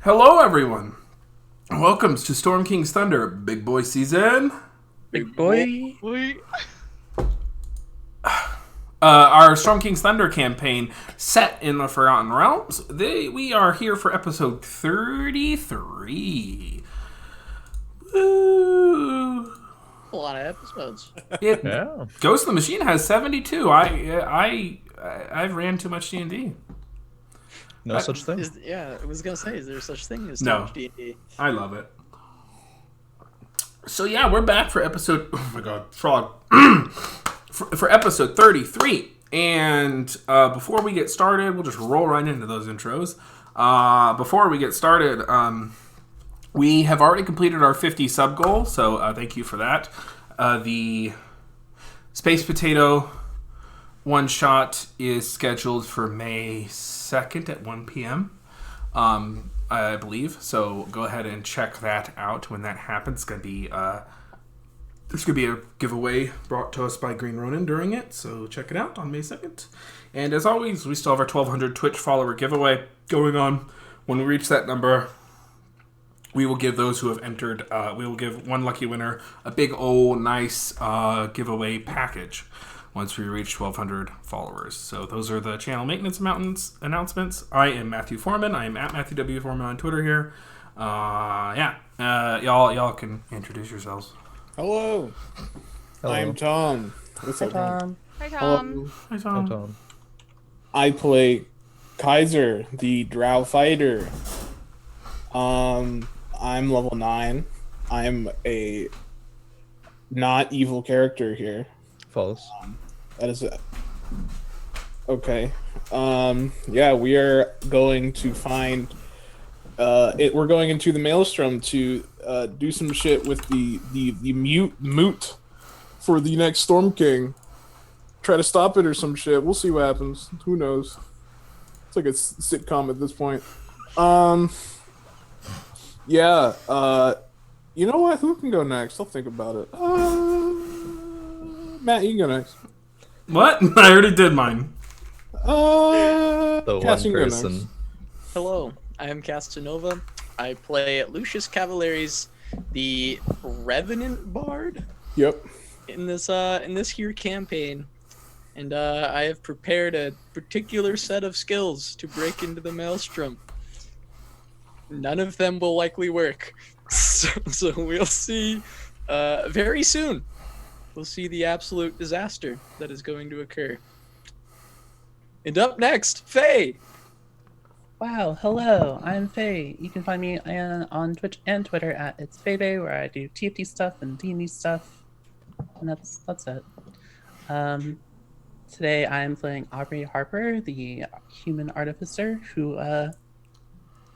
Hello, everyone. Welcome to Storm King's Thunder Big Boy Season. Big boy. Our Storm King's Thunder campaign set in the Forgotten Realms. We are here for episode 33. Woo! A lot of episodes. Yeah. Ghost of the Machine has 72. I've ran too much D&D. No such thing. I was gonna say, is there such thing as No. D&D? I love it. So yeah, we're back for episode... Oh my god, frog. for episode 33. And before we get started, we'll just roll right into those intros. Before we get started, we have already completed our 50 sub goal, so thank you for that. The Space Potato one-shot is scheduled for May 2nd at 1 p.m., I believe. So go ahead and check that out when that happens. It's going to be... There's going to be a giveaway brought to us by Green Ronin during it, so check it out on May 2nd. And as always, we still have our 1,200 Twitch follower giveaway going on. When we reach that number, we will give those who have entered, we will give one lucky winner a big old nice giveaway package once we reach 1,200 followers. So those are the channel maintenance announcements. I am Matthew Foreman. I am at Matthew W. Foreman on Twitter here. Y'all can introduce yourselves. Hello. I'm Tom. What's up, Tom. Hi, Tom. Hi, Hi, Tom. Tom. I play Kaiser, the Drow fighter. I'm level 9. I'm a not evil character here. False. That is it. Okay. Yeah, we are going to find we're going into the Maelstrom to do some shit with the moot for the next Storm King. Try to stop it or some shit. We'll see what happens. Who knows? It's like a sitcom at this point. Yeah. You know what? Who can go next? I'll think about it. Matt, you can go next. What? I already did mine. The Cass, one you can go person. next. Hello, I am Castanova. I play Lucius Cavalaris, the Revenant Bard Yep. in this here campaign. And I have prepared a particular set of skills to break into the Maelstrom. None of them will likely work. So we'll see very soon. We'll see the absolute disaster that is going to occur. And up next, Faye! Wow, hello, I'm Faye. You can find me on Twitch and Twitter at It's Faye, where I do TFT stuff and D&D stuff. And that's it. Today I'm playing Aubrey Harper, the human artificer, who,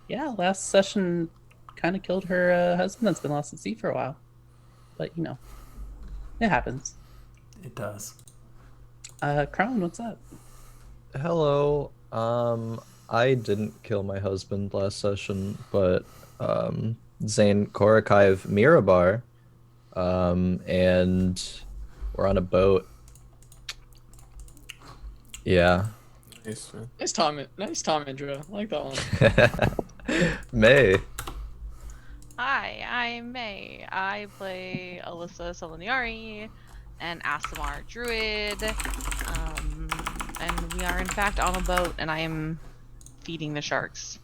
last session kind of killed her husband that's been lost at sea for a while. But, it happens. It does. Crown, what's up? Hello. I didn't kill my husband last session, but Zane Korakive Mirabar, and we're on a boat. Yeah. Nice, man. Nice Tom intro. I like that one. May. Hi, I'm May. I play Alyssa Soloniari, an Asimar druid. And we are in fact on a boat, and I am feeding the sharks.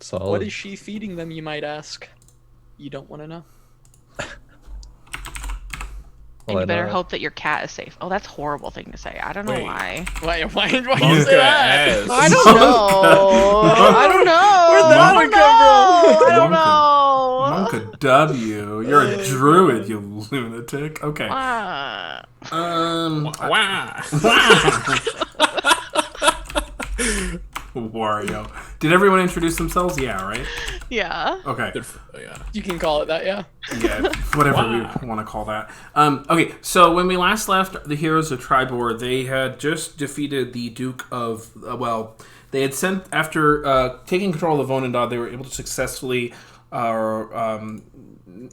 Solid. What is she feeding them, you might ask? You don't want to know? And Why you better not? hope that your cat is safe. Oh, that's a horrible thing to say. I don't know Wait. why. Why you Monka say that? ass. I don't know. I don't know. Where'd that one come from? I don't Monka- know. Monka W. You're a druid, you lunatic. Okay. Ah. Wow. Wario. Did everyone introduce themselves? Yeah, right? Yeah. Okay. Yeah. You can call it that, yeah. Yeah, whatever we want to call that. Okay, so when we last left the Heroes of Triboar, they had just defeated the Duke of... they had sent... After taking control of Vonendad, they were able to successfully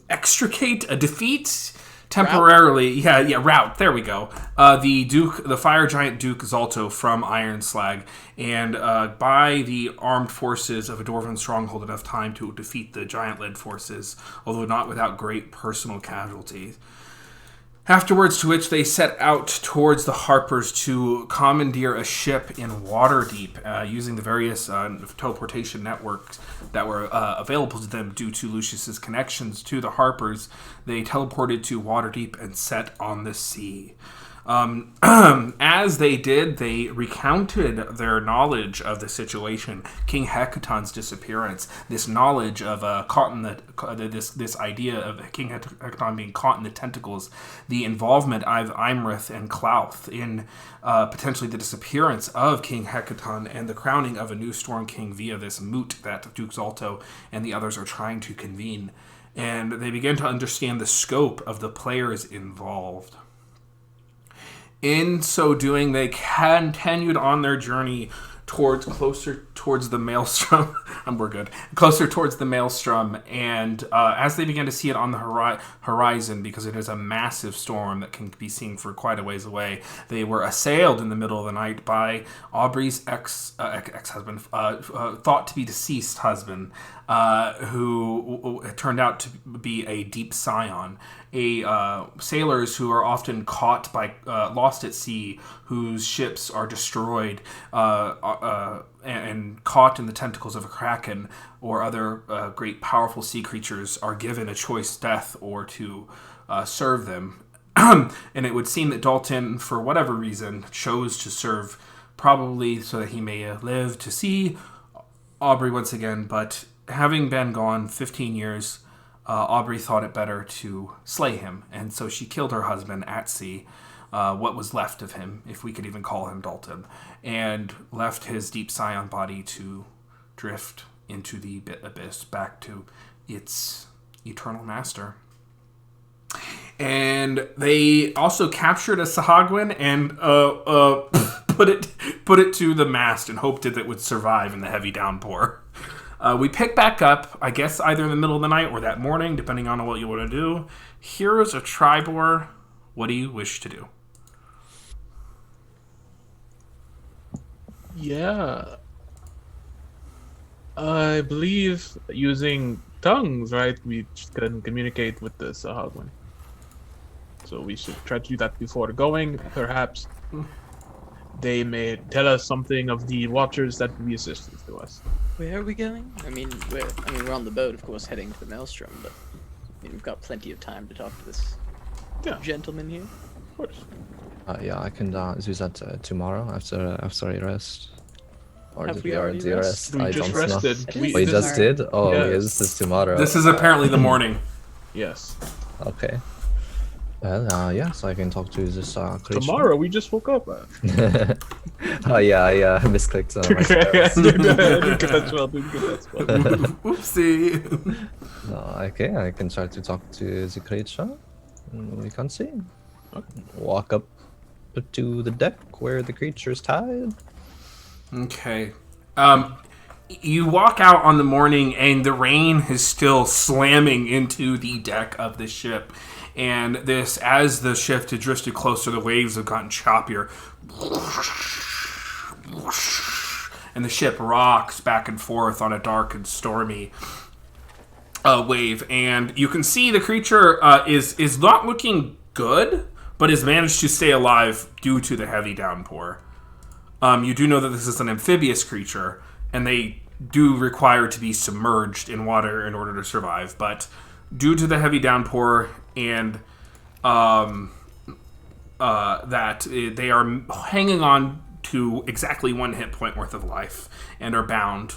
extricate a defeat temporarily, rout. There we go. The fire giant Duke Zalto from Iron Slag, and by the armed forces of a Dwarven stronghold enough time to defeat the giant-led forces, although not without great personal casualties. Afterwards, to which they set out towards the Harpers to commandeer a ship in Waterdeep, using the various teleportation networks that were available to them due to Lucius's connections to the Harpers. They teleported to Waterdeep and set on the sea. As they did, they recounted their knowledge of the situation, King Hecaton's disappearance, this knowledge of this idea of King Hecaton being caught in the tentacles, the involvement of Imrith and Klauth in potentially the disappearance of King Hecaton, and the crowning of a new Storm King via this moot that Duke Zalto and the others are trying to convene. And they begin to understand the scope of the players involved. In so doing, they continued on their journey closer towards the Maelstrom. We're good. Closer towards the Maelstrom, and as they began to see it on the horizon, because it is a massive storm that can be seen for quite a ways away, they were assailed in the middle of the night by Aubrey's ex-husband, thought to be deceased husband, who turned out to be a deep scion. Sailors who are often caught by lost at sea, whose ships are destroyed and caught in the tentacles of a kraken or other great powerful sea creatures, are given a choice death or to serve them. And it would seem that Dalton, for whatever reason, chose to serve, probably so that he may live to see Aubrey once again. But having been gone 15 years, Aubrey thought it better to slay him, and so she killed her husband at sea, what was left of him, if we could even call him Dalton, and left his deep scion body to drift into the abyss, back to its eternal master. And they also captured a Sahagwin and put it to the mast and hoped that it would survive in the heavy downpour. We pick back up, I guess, either in the middle of the night or that morning, depending on what you want to do. Heroes of Triboar, what do you wish to do? Yeah. I believe using tongues, right? We can communicate with the Sahagwin. So we should try to do that before going. Perhaps they may tell us something of the watchers that will be assistance to us. Where are we going? We're on the boat, of course, heading to the Maelstrom, but we've got plenty of time to talk to this gentleman here. Of course. Yeah, I can do that tomorrow after I rest. Or Have did we we already already rest? We I just don't know. rested. We just did? Oh, Yes. yeah, this is tomorrow. This is apparently the morning. Yes. Okay. Well, yeah, so I can talk to this creature. Tomorrow, we just woke up. Oh, yeah, I misclicked Didn't get myself. that spell, didn't get that spell. Oopsie. No, okay, I can try to talk to the creature. We can see. Okay. Walk up to the deck where the creature is tied. Okay. You walk out on the morning, and the rain is still slamming into the deck of the ship. And as the ship had drifted closer, the waves have gotten choppier. And the ship rocks back and forth on a dark and stormy wave. And you can see the creature is not looking good, but has managed to stay alive due to the heavy downpour. You do know that this is an amphibious creature, and they do require to be submerged in water in order to survive. But due to the heavy downpour and that they are hanging on to exactly 1 hit point worth of life and are bound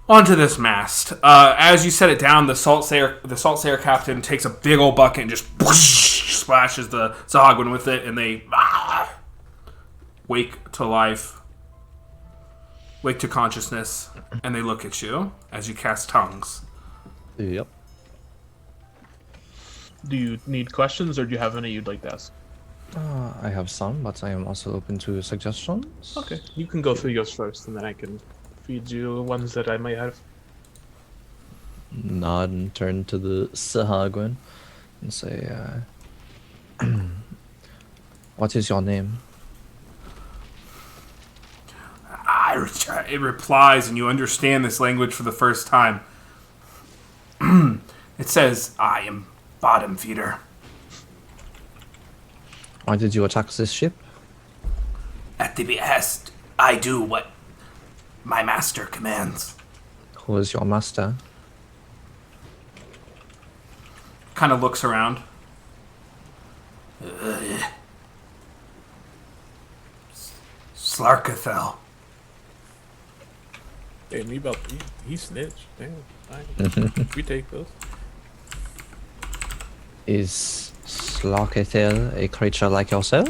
onto this mast. As you set it down, the Saltsayer captain takes a big old bucket and just splashes the Sahagwin with it, and they wake to life, wake to consciousness, and they look at you as you cast tongues. Yep. Do you need questions, or do you have any you'd like to ask? I have some, but I am also open to suggestions. Okay, you can go through yours first, and then I can feed you ones that I might have. Nod and turn to the Sahagwin. and say, "What is your name?" It replies, and you understand this language for the first time. It says, "I am Bottom Feeder." Why did you attack this ship? At the behest, I do what my master commands. Who is your master? Kind of looks around. Slarkathel. Damn, he snitched. Damn, fine. We take those. Is Slakathel a creature like yourself?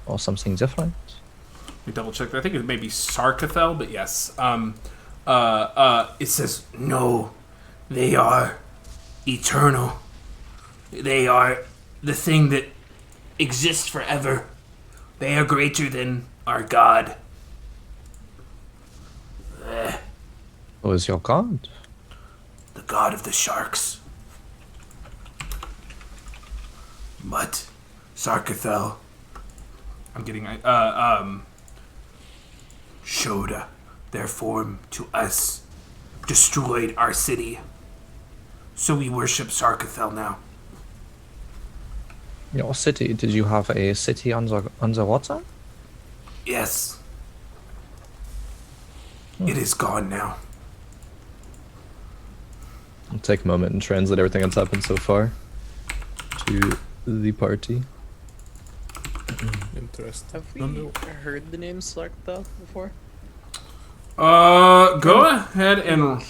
Or something different? We double check that. I think it may be Sarkathel, but yes. It says, no, they are eternal. They are the thing that exists forever. They are greater than our god. Who is your god? The god of the sharks. But Sarkathel, I'm getting showed their form to us, destroyed our city. So we worship Sarkathel now. Your city? Did you have a city underwater? Yes. It is gone now. I'll take a moment and translate everything that's happened so far to the party. Interesting. Have we heard the name Slarkathel before? Go ahead and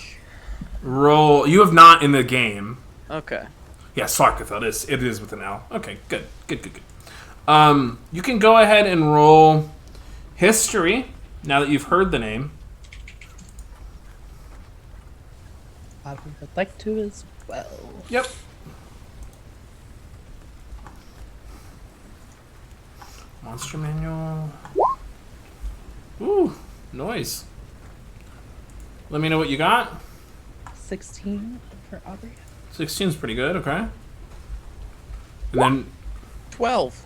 roll. You have not in the game. Okay. Yeah, Sarkathel. It is with an L. Okay, good. You can go ahead and roll history now that you've heard the name. I would like to as well. Yep. Monster manual. Ooh, noise. Let me know what you got. 16 for Aubrey. 16's pretty good, okay. And then 12.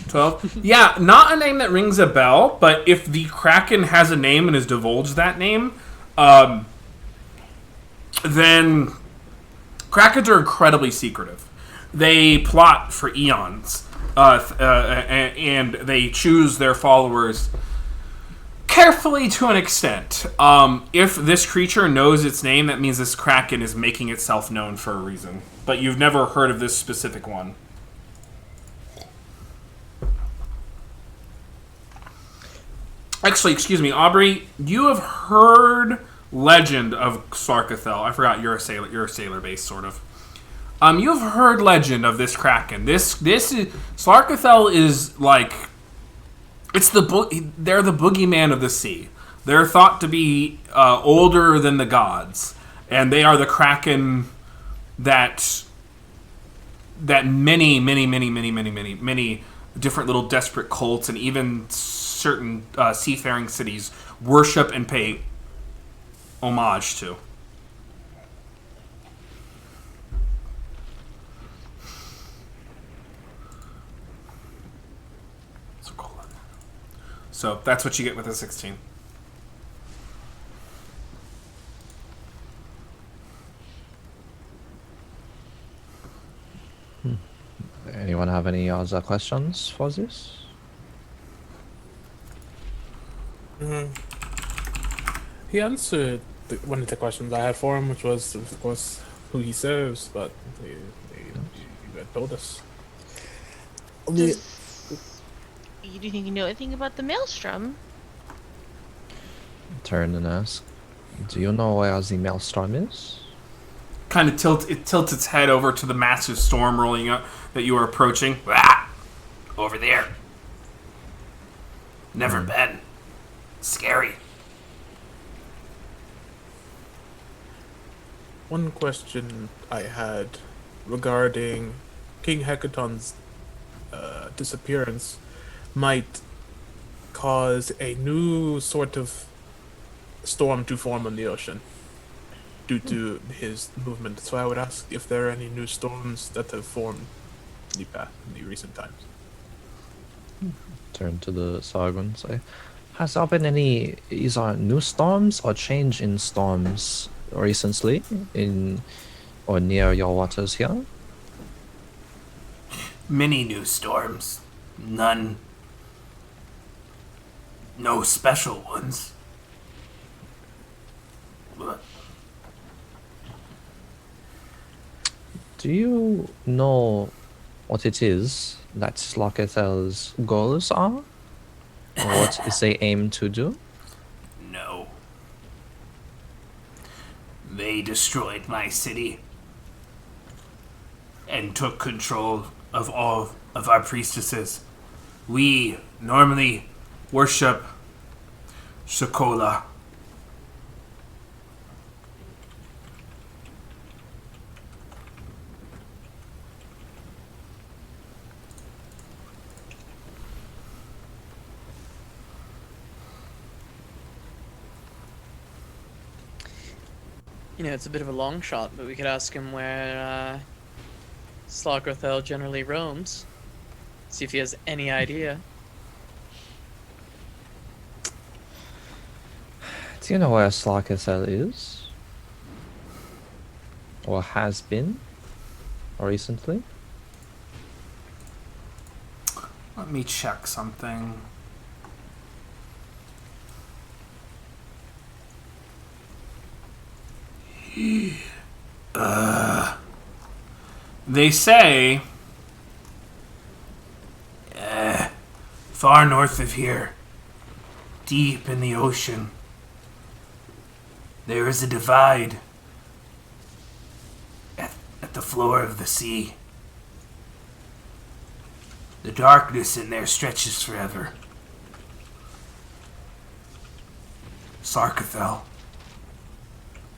12. Yeah, not a name that rings a bell, but if the Kraken has a name and has divulged that name, then Krakens are incredibly secretive. They plot for eons, and they choose their followers carefully to an extent. If this creature knows its name, that means this Kraken is making itself known for a reason. But you've never heard of this specific one. Actually, excuse me, Aubrey, you have heard legend of Sarkathel. I forgot you're a sailor. You're a sailor base, sort of. You've heard legend of this Kraken. This is Sarkathel is like they're the boogeyman of the sea. They're thought to be older than the gods, and they are the Kraken that many different little desperate cults and even certain seafaring cities worship and pay homage to. So that's what you get with a 16. Anyone have any other questions for this? He answered one of the questions I had for him, which was, of course, who he serves, but you had told us. Do you think you know anything about the Maelstrom? Turn and ask. Do you know where the Maelstrom is? Kind of tilts its head over to the massive storm rolling up that you are approaching. Ah, over there. Never been. Scary. One question I had regarding King Hecaton's disappearance might cause a new sort of storm to form on the ocean. due to his movement. So I would ask if there are any new storms that have formed in the recent times. Turn to the Sargon. Say, has there been any either new storms or change in storms recently in or near your waters here? Many new storms. None. No special ones. But Do you know what it is that Slakethel's goals are? Or what is they aim to do? no. They destroyed my city and took control of all of our priestesses. We normally worship Shakola. You know, it's a bit of a long shot, but we could ask him where Slockerthel generally roams. See if he has any idea. Do you know where Slakethel is? Or has been? Recently? Let me check something. They say far north of here, deep in the ocean, there is a divide at the floor of the sea. The darkness in there stretches forever. Sarkathel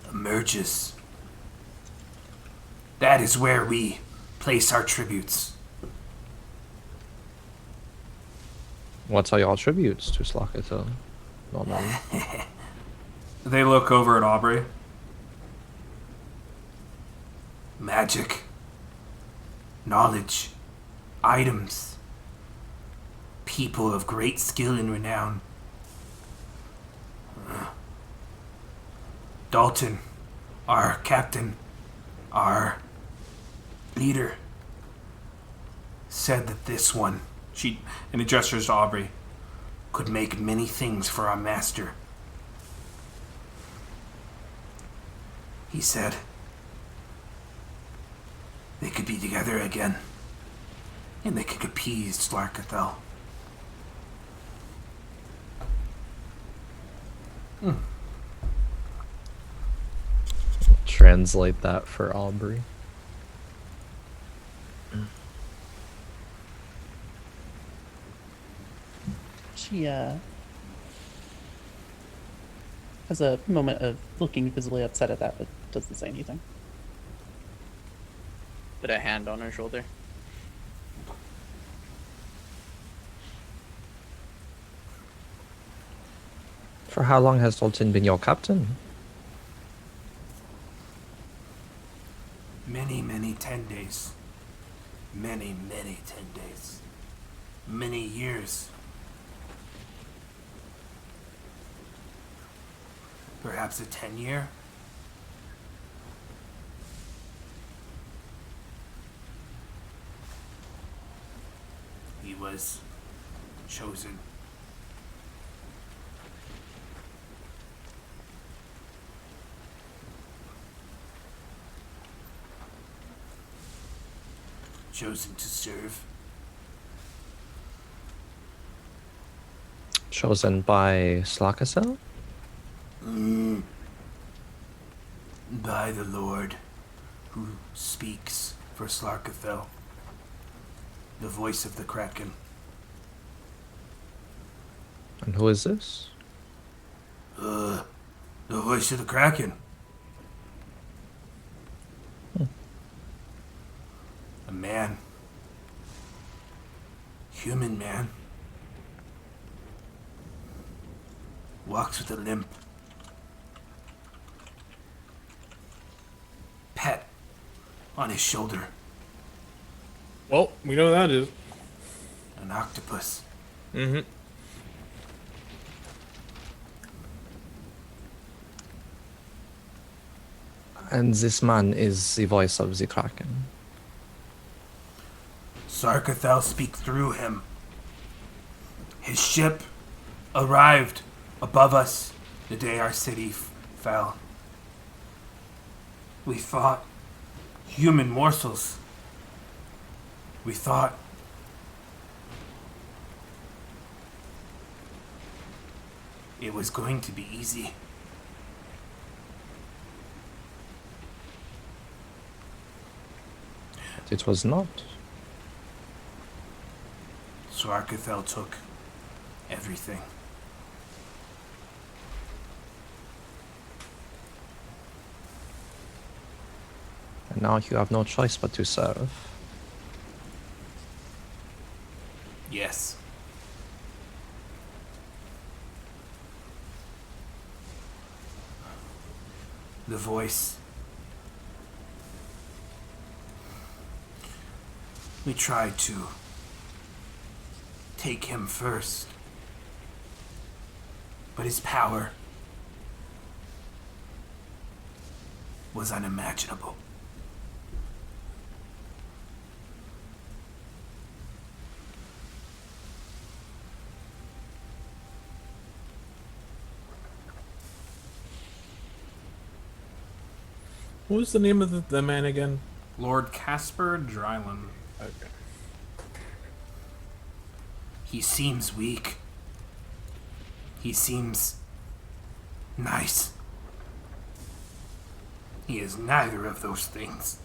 emerges. That is where we place our tributes. What are your tributes to Slakethel? Normally. They look over at Aubrey. Magic. Knowledge. Items. People of great skill and renown. Dalton, our captain, our leader, said that this one, and he gestures to Aubrey, could make many things for our master. He said they could be together again, and they could appease Slarkathel. Translate that for Aubrey. She has a moment of looking visibly upset at that, but doesn't say anything. Put a hand on her shoulder. For how long has Dalton been your captain? Many 10 days. Many 10 days. Many years. Perhaps a 10-year? He was chosen. Chosen to serve. Chosen by Slakethel? By the Lord, who speaks for Slarkathel, the voice of the Kraken. And who is this? The voice of the Kraken. A man. Human man. Walks with a limp. on his shoulder. Well, we know that is. An octopus. Mm-hmm. And this man is the voice of the Kraken. Sarkathel speak through him. His ship arrived above us the day our city fell. We thought human morsels. We thought it was going to be easy. But it was not. Sarkathel took everything. And now you have no choice but to serve. Yes. The voice. We tried to take him first, but his power was unimaginable. What was the name of the man again? Lord Casper Dryland. Okay. He seems weak. He seems nice. He is neither of those things.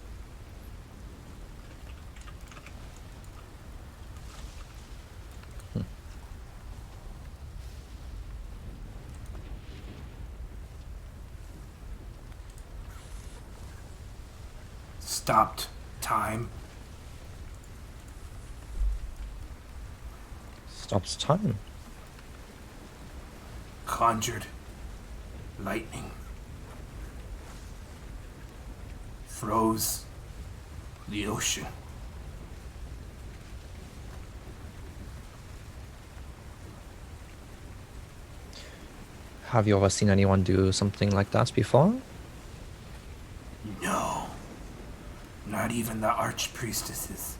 Stopped time. Stops time. Conjured lightning. Froze the ocean. Have you ever seen anyone do something like that before? No. Not even the archpriestesses.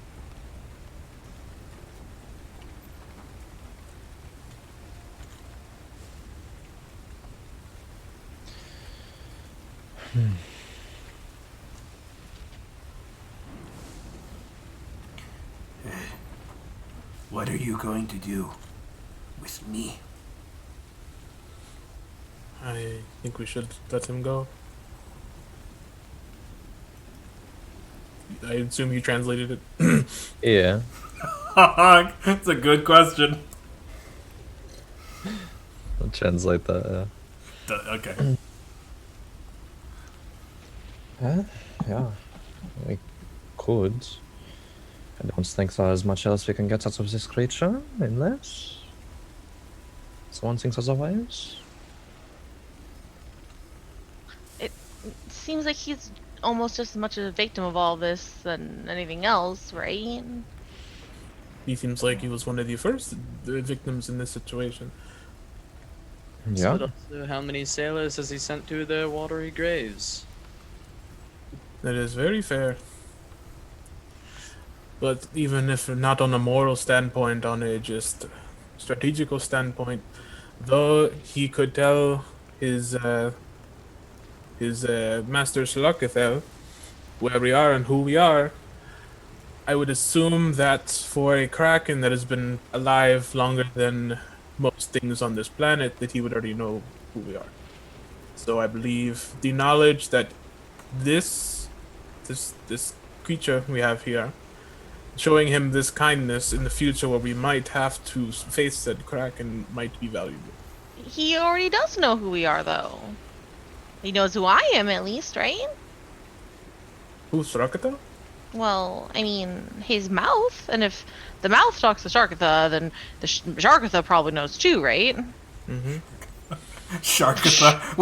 What are you going to do with me? I think we should let him go. I assume you translated it. Yeah. That's a good question. I'll translate that. Okay. Yeah. We could. I don't think there's much else we can get out of this creature, unless someone thinks otherwise. It seems like he's almost just as much a victim of all this than anything else, right? He seems like he was one of the first victims in this situation. Yeah. But also, how many sailors has he sent to their watery graves? That is very fair. But even if not on a moral standpoint, on a just strategical standpoint, though he could tell his master Shalakithel where we are and who we are, I would assume that for a Kraken that has been alive longer than most things on this planet, that he would already know who we are. So I believe the knowledge that this creature we have here, showing him this kindness in the future where we might have to face said Kraken, might be valuable. He already does know who we are, though. He knows who I am, at least, right? Who's Rakata? Well, I mean, his mouth. And if the mouth talks to Sharkatha, then the Sharkatha probably knows too, right? Mm-hmm. Sharkathel.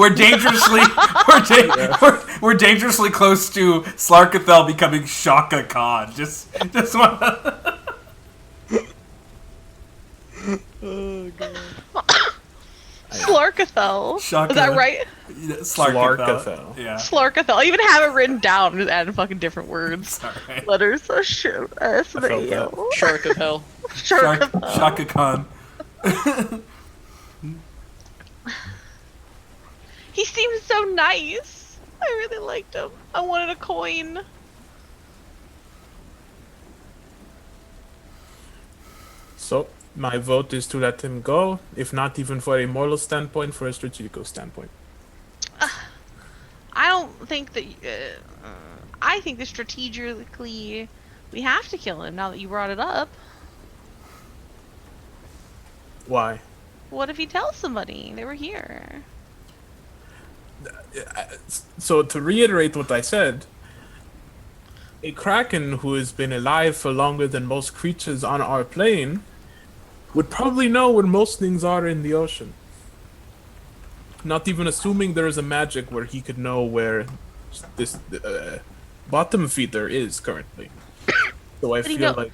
We're dangerously close to Slarkathel becoming Shaka Khan. Just want. Oh god. Slarkathel. Shaka. Is that right? Slarkathel. Yeah. Slarkathel. I even have it written down. Just adding fucking different words. Sorry. Letters. Oh shit. S and felt A that. L. Shark of hell. Sharkathel. Shaka Khan. He seems so nice. I really liked him. I wanted a coin. So, my vote is to let him go, if not even for a moral standpoint, for a strategical standpoint. I don't think that. I think that strategically, we have to kill him. Now that you brought it up, Why? what if he tells somebody they were here? So, to reiterate what I said, a kraken who has been alive for longer than most creatures on our plane would probably know where most things are in the ocean. Not even assuming there is a magic where he could know where this bottom feeder is currently. So I But he feel know- like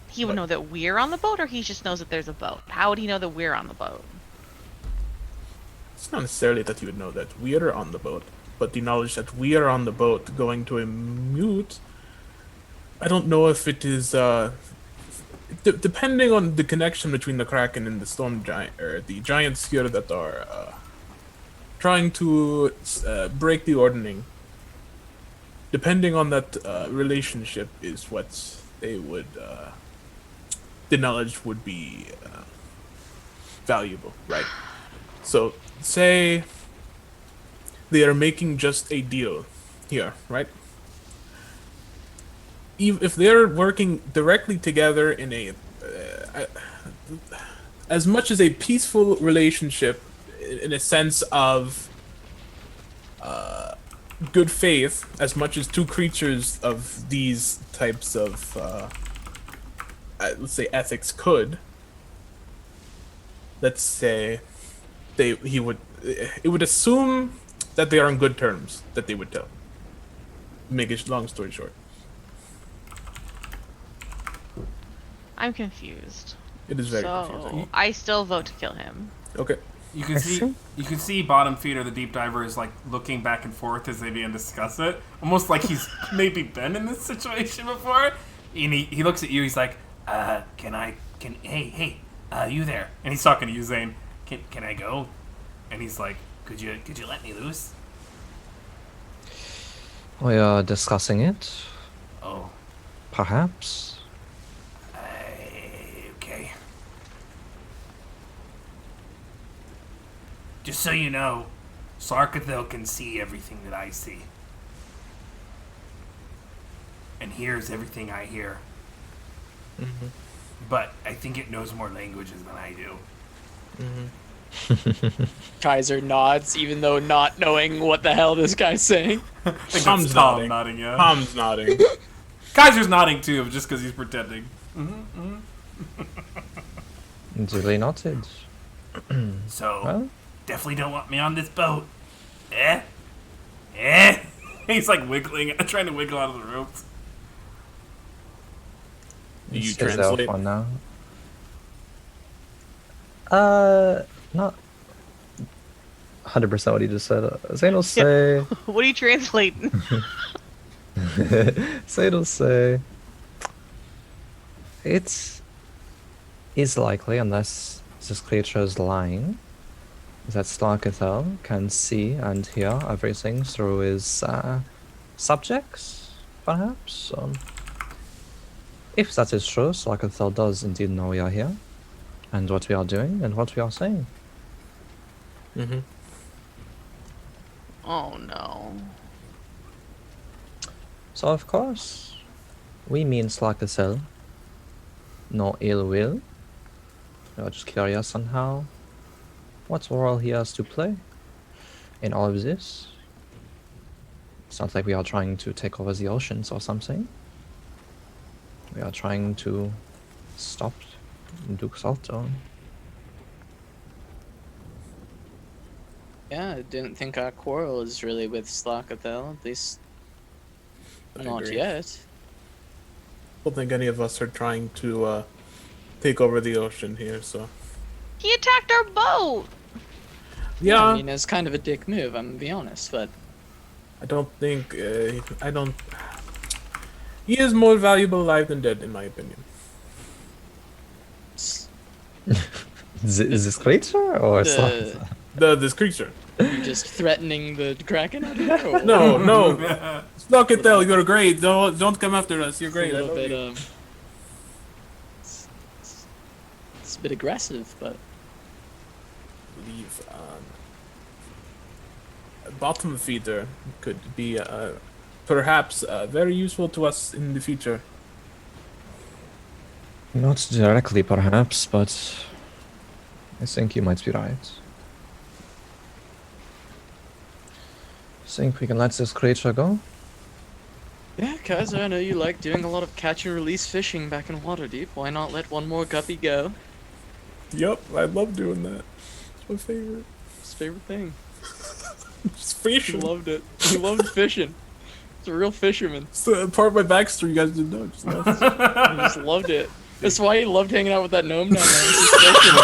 He would know that we're on the boat, or he just knows that there's a boat. How would he know that we're on the boat? it's not necessarily that he would know that we are on the boat, but the knowledge that we are on the boat going to a mute. I don't know if it is depending on the connection between the kraken and the storm giant, or the giants here that are trying to break the ordning. Depending on that relationship is what they would the knowledge would be valuable, right? So say they are making just a deal here, right? If they're working directly together in a as much as a peaceful relationship, in a sense of good faith, as much as two creatures of these types of let's say ethics could, let's say it would assume that they are on good terms, that they would tell. Make a long story short. I'm confused. It is very So confusing. I still vote to kill him. Okay. You can see Bottom Feeder, the deep diver, is like looking back and forth as they begin to discuss it, almost like he's maybe been in this situation before. And he looks at you. He's like, hey, you there? And he's talking to you, Zane. Can I go? And he's like, could you let me loose? We are discussing it, Oh, perhaps. okay. Just so you know, Sarkathil can see everything that I see. And hears everything I hear. Mm-hmm. But I think it knows more languages than I do. Mm-hmm. Kaiser nods, even though not knowing what the hell this guy's saying. I think Tom's that's Tom nodding. nodding, yeah. Tom's nodding. Kaiser's nodding too, just because he's pretending. Duly noted. So, Well, definitely don't want me on this boat. Eh? He's like wiggling, trying to wiggle out of the ropes. Do you stays there translate? for now. Not 100% what he just said. Zane will say. What are you translating? Zane will say. It is likely, unless this creature is lying, that Starkethel can see and hear everything through his subjects, perhaps. If that is true, Starkethel does indeed know we are here, and what we are doing, and what we are saying. Mm-hmm. Oh no. So of course, we mean Starkethel. No ill will. We are just curious on how, what role he has to play in all of this. It's not like we are trying to take over the oceans or something. We are trying to stop Duke Salto. Yeah, I didn't think our quarrel is really with Slakathel, at least I not agree. yet. I don't think any of us are trying to take over the ocean here, so. He attacked our boat. Yeah, I mean, it's kind of a dick move, I'm gonna be honest, but I don't think. I don't. He is more valuable alive than dead, in my opinion. s- Is this creature or the, This creature. you just threatening the Kraken out here? Or No, no. Slakathel, you're great. Don't come after us. You're it's a great. I little love bit, you. it's a bit aggressive, but Believe a bottom feeder could be perhaps very useful to us in the future. Not directly, perhaps, but I think you might be right. Think we can let this creature go? yeah, Kaiser, I know you like doing a lot of catch and release fishing back in Waterdeep. Why not let one more guppy go? Yep, I love doing that. It's my favorite. His favorite thing. Just He fishing. loved it. He loved fishing. He's a real fisherman. It's part of my backstory you guys didn't know. Just love it. He just loved it. That's why he loved hanging out with that gnome down there. He's just fishing.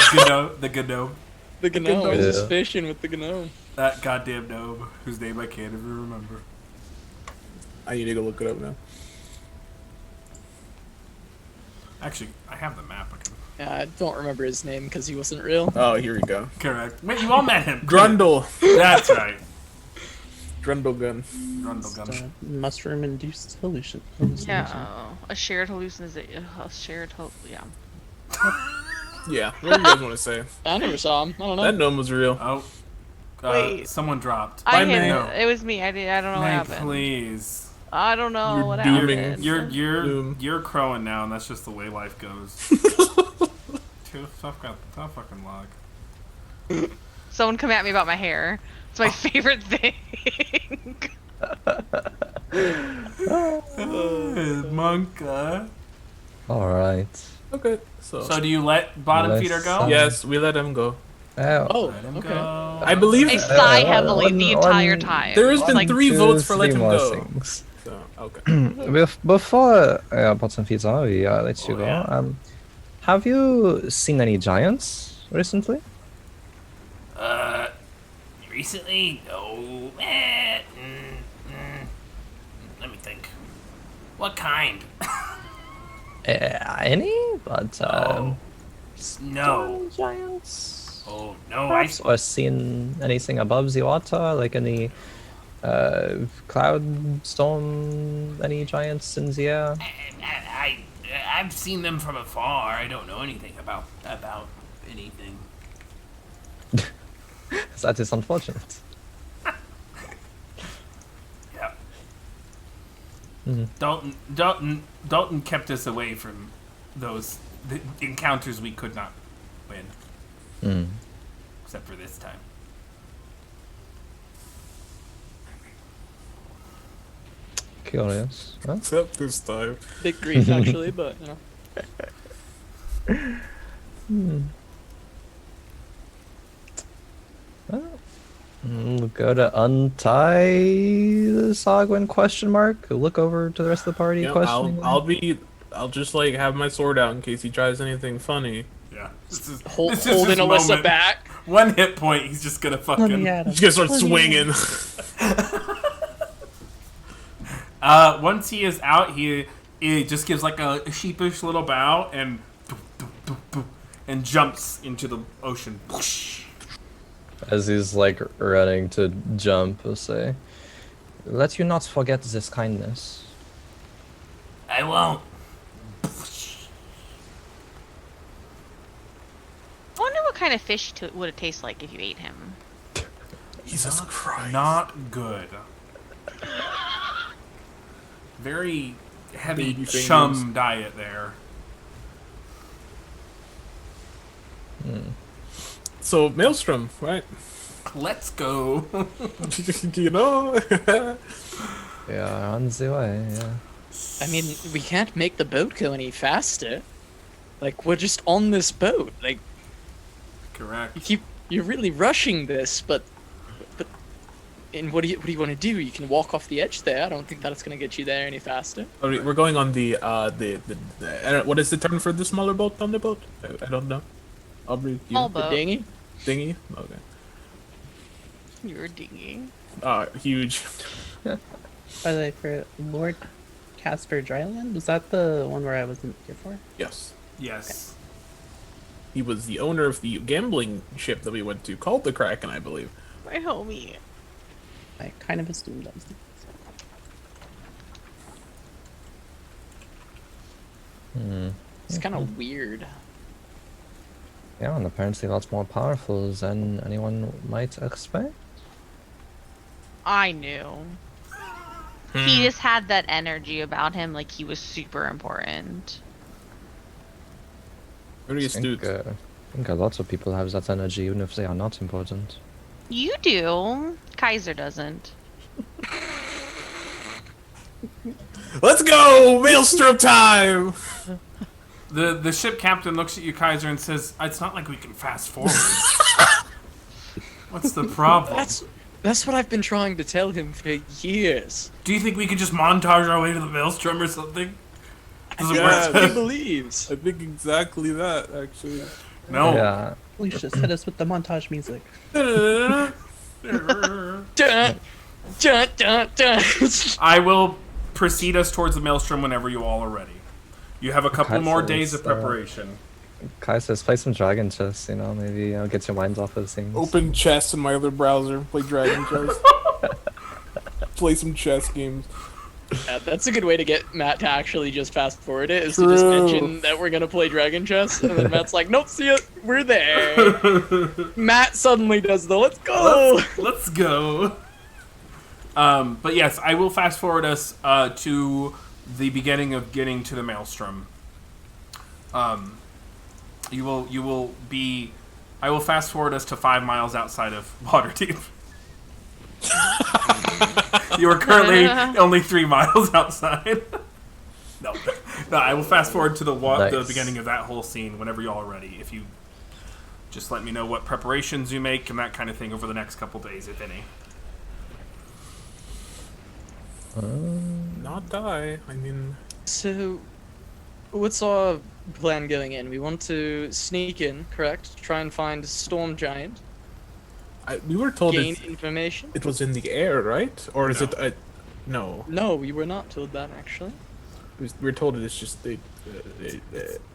The gnome. The gnome. He's Yeah. just fishing with the gnome. That goddamn gnome, whose name I can't even remember. I need to go look it up now. Actually, I have the map. I can... Yeah, I don't remember his name because he wasn't real. Oh, here we go. Correct. Wait, you all met him. Grundle. That's right. Grundle gun. Grundle gun. Mushroom induced hallucination. Yeah, a shared hallucination. Yeah. Yeah, what do you guys want to say? I never saw him. I don't know. That gnome was real. Oh. Wait. Someone dropped. I Bye, hit May. it. It was me. I don't know what May, happened. please. I don't know You're what dooming- happened. Doom. You're crowing now, and that's just the way life goes. Tough fucking luck. Someone come at me about my hair. It's my favorite thing. Monk. Alright. Okay, so. So do you let bottom Let's, feeder go? Yes, we let him go. Oh, Let him okay. go. I believe I sigh heavily the one- entire time. there has It's been like, 3 votes for let three him more go. things. So, okay. Before bottom feeder, we let you Oh, go. yeah. Have you seen any giants recently? Recently? No. Let me think. What kind? Any? But No. giants. Oh, no. Perhaps, or seen anything above the water, like any cloud storm, any giants in the air? I've seen them from afar. I don't know anything about anything. That is unfortunate. Yeah. Mhm. Dalton kept us away from those the encounters we could not win, Mm. except for this time. Curious. Huh? Except this time. Big grief, actually, but, you know. Go to untie the Sagwin question mark. Look over to the rest of the party Yeah, questioning. I'll just like have my sword out in case he tries anything funny. Yeah. This is Holding this is his Alyssa moment. back. One hit point. He's just gonna Let fucking. me at him. He's gonna start Let me at him. swinging. Once he is out, he just gives like a sheepish little bow and and jumps into the ocean. As he's like running to jump, he'll say, "Let you not forget this kindness." I won't. I wonder what kind of fish would it taste like if you ate him. Jesus Christ. Not good. Very heavy Baby fingers. chum diet there. So Maelstrom, right? Let's go. You know. Yeah, on the way. Yeah. I mean, we can't make the boat go any faster. Like, we're just on this boat. Like, Correct. you're really rushing this, but And what do you want to do? You can walk off the edge there. I don't think that's going to get you there any faster. We're going on the what is the term for the smaller boat? Thunderboat? I don't know. Aubrey, you? Small The boat. dinghy? Dinghy? Okay. You're dinghy. Huge. By the way, for Lord Casper Dryland, was that the one where I wasn't here for? Yes. Yes. He was the owner of the gambling ship that we went to, called the Kraken, I believe. My homie. I kind of assumed that was the It's kind of weird. Yeah, and apparently lots more powerful than anyone might expect. I knew. He just had that energy about him, like he was super important. Very astute. I think a lot of people have that energy, even if they are not important. You do. Kaiser doesn't. Let's go! Maelstrom time! The ship captain looks at you, Kaiser, and says, "It's not like we can fast forward." What's the problem? That's what I've been trying to tell him for years. Do you think we could just montage our way to the Maelstrom or something? Does it Yeah. work? He believes. I think exactly that, actually. No. Yeah, Lucius, hit us with the montage music. Dun, dun, dun, dun. I will precede us towards the Maelstrom whenever you all are ready. You have a couple Okay, more so days of it's, preparation. Kai says play some Dragon Chess, maybe get your minds off of things. Open chess in my other browser. Play Dragon Chess. Play some chess games. Yeah, that's a good way to get Matt to actually just fast forward it, is to True. just mention that we're gonna play Dragon Chess, and then Matt's like, nope, see ya, we're there. Matt suddenly does the let's go! Let's go. But yes, I will fast forward us to the beginning of getting to the Maelstrom. You will be. I will fast forward us to 5 miles outside of Waterdeep. You are currently only 3 miles outside. No, I will fast forward to the Nice. beginning of that whole scene whenever y'all are ready. If you just let me know what preparations you make and that kind of thing over the next couple days, if any. Not die. I mean, So, what's our plan going in? We want to sneak in, correct? Try and find Storm Giant, we were told gain information. it was in the air, right? Or is No. it? No, No, we were not told that, actually. we were told it's just the.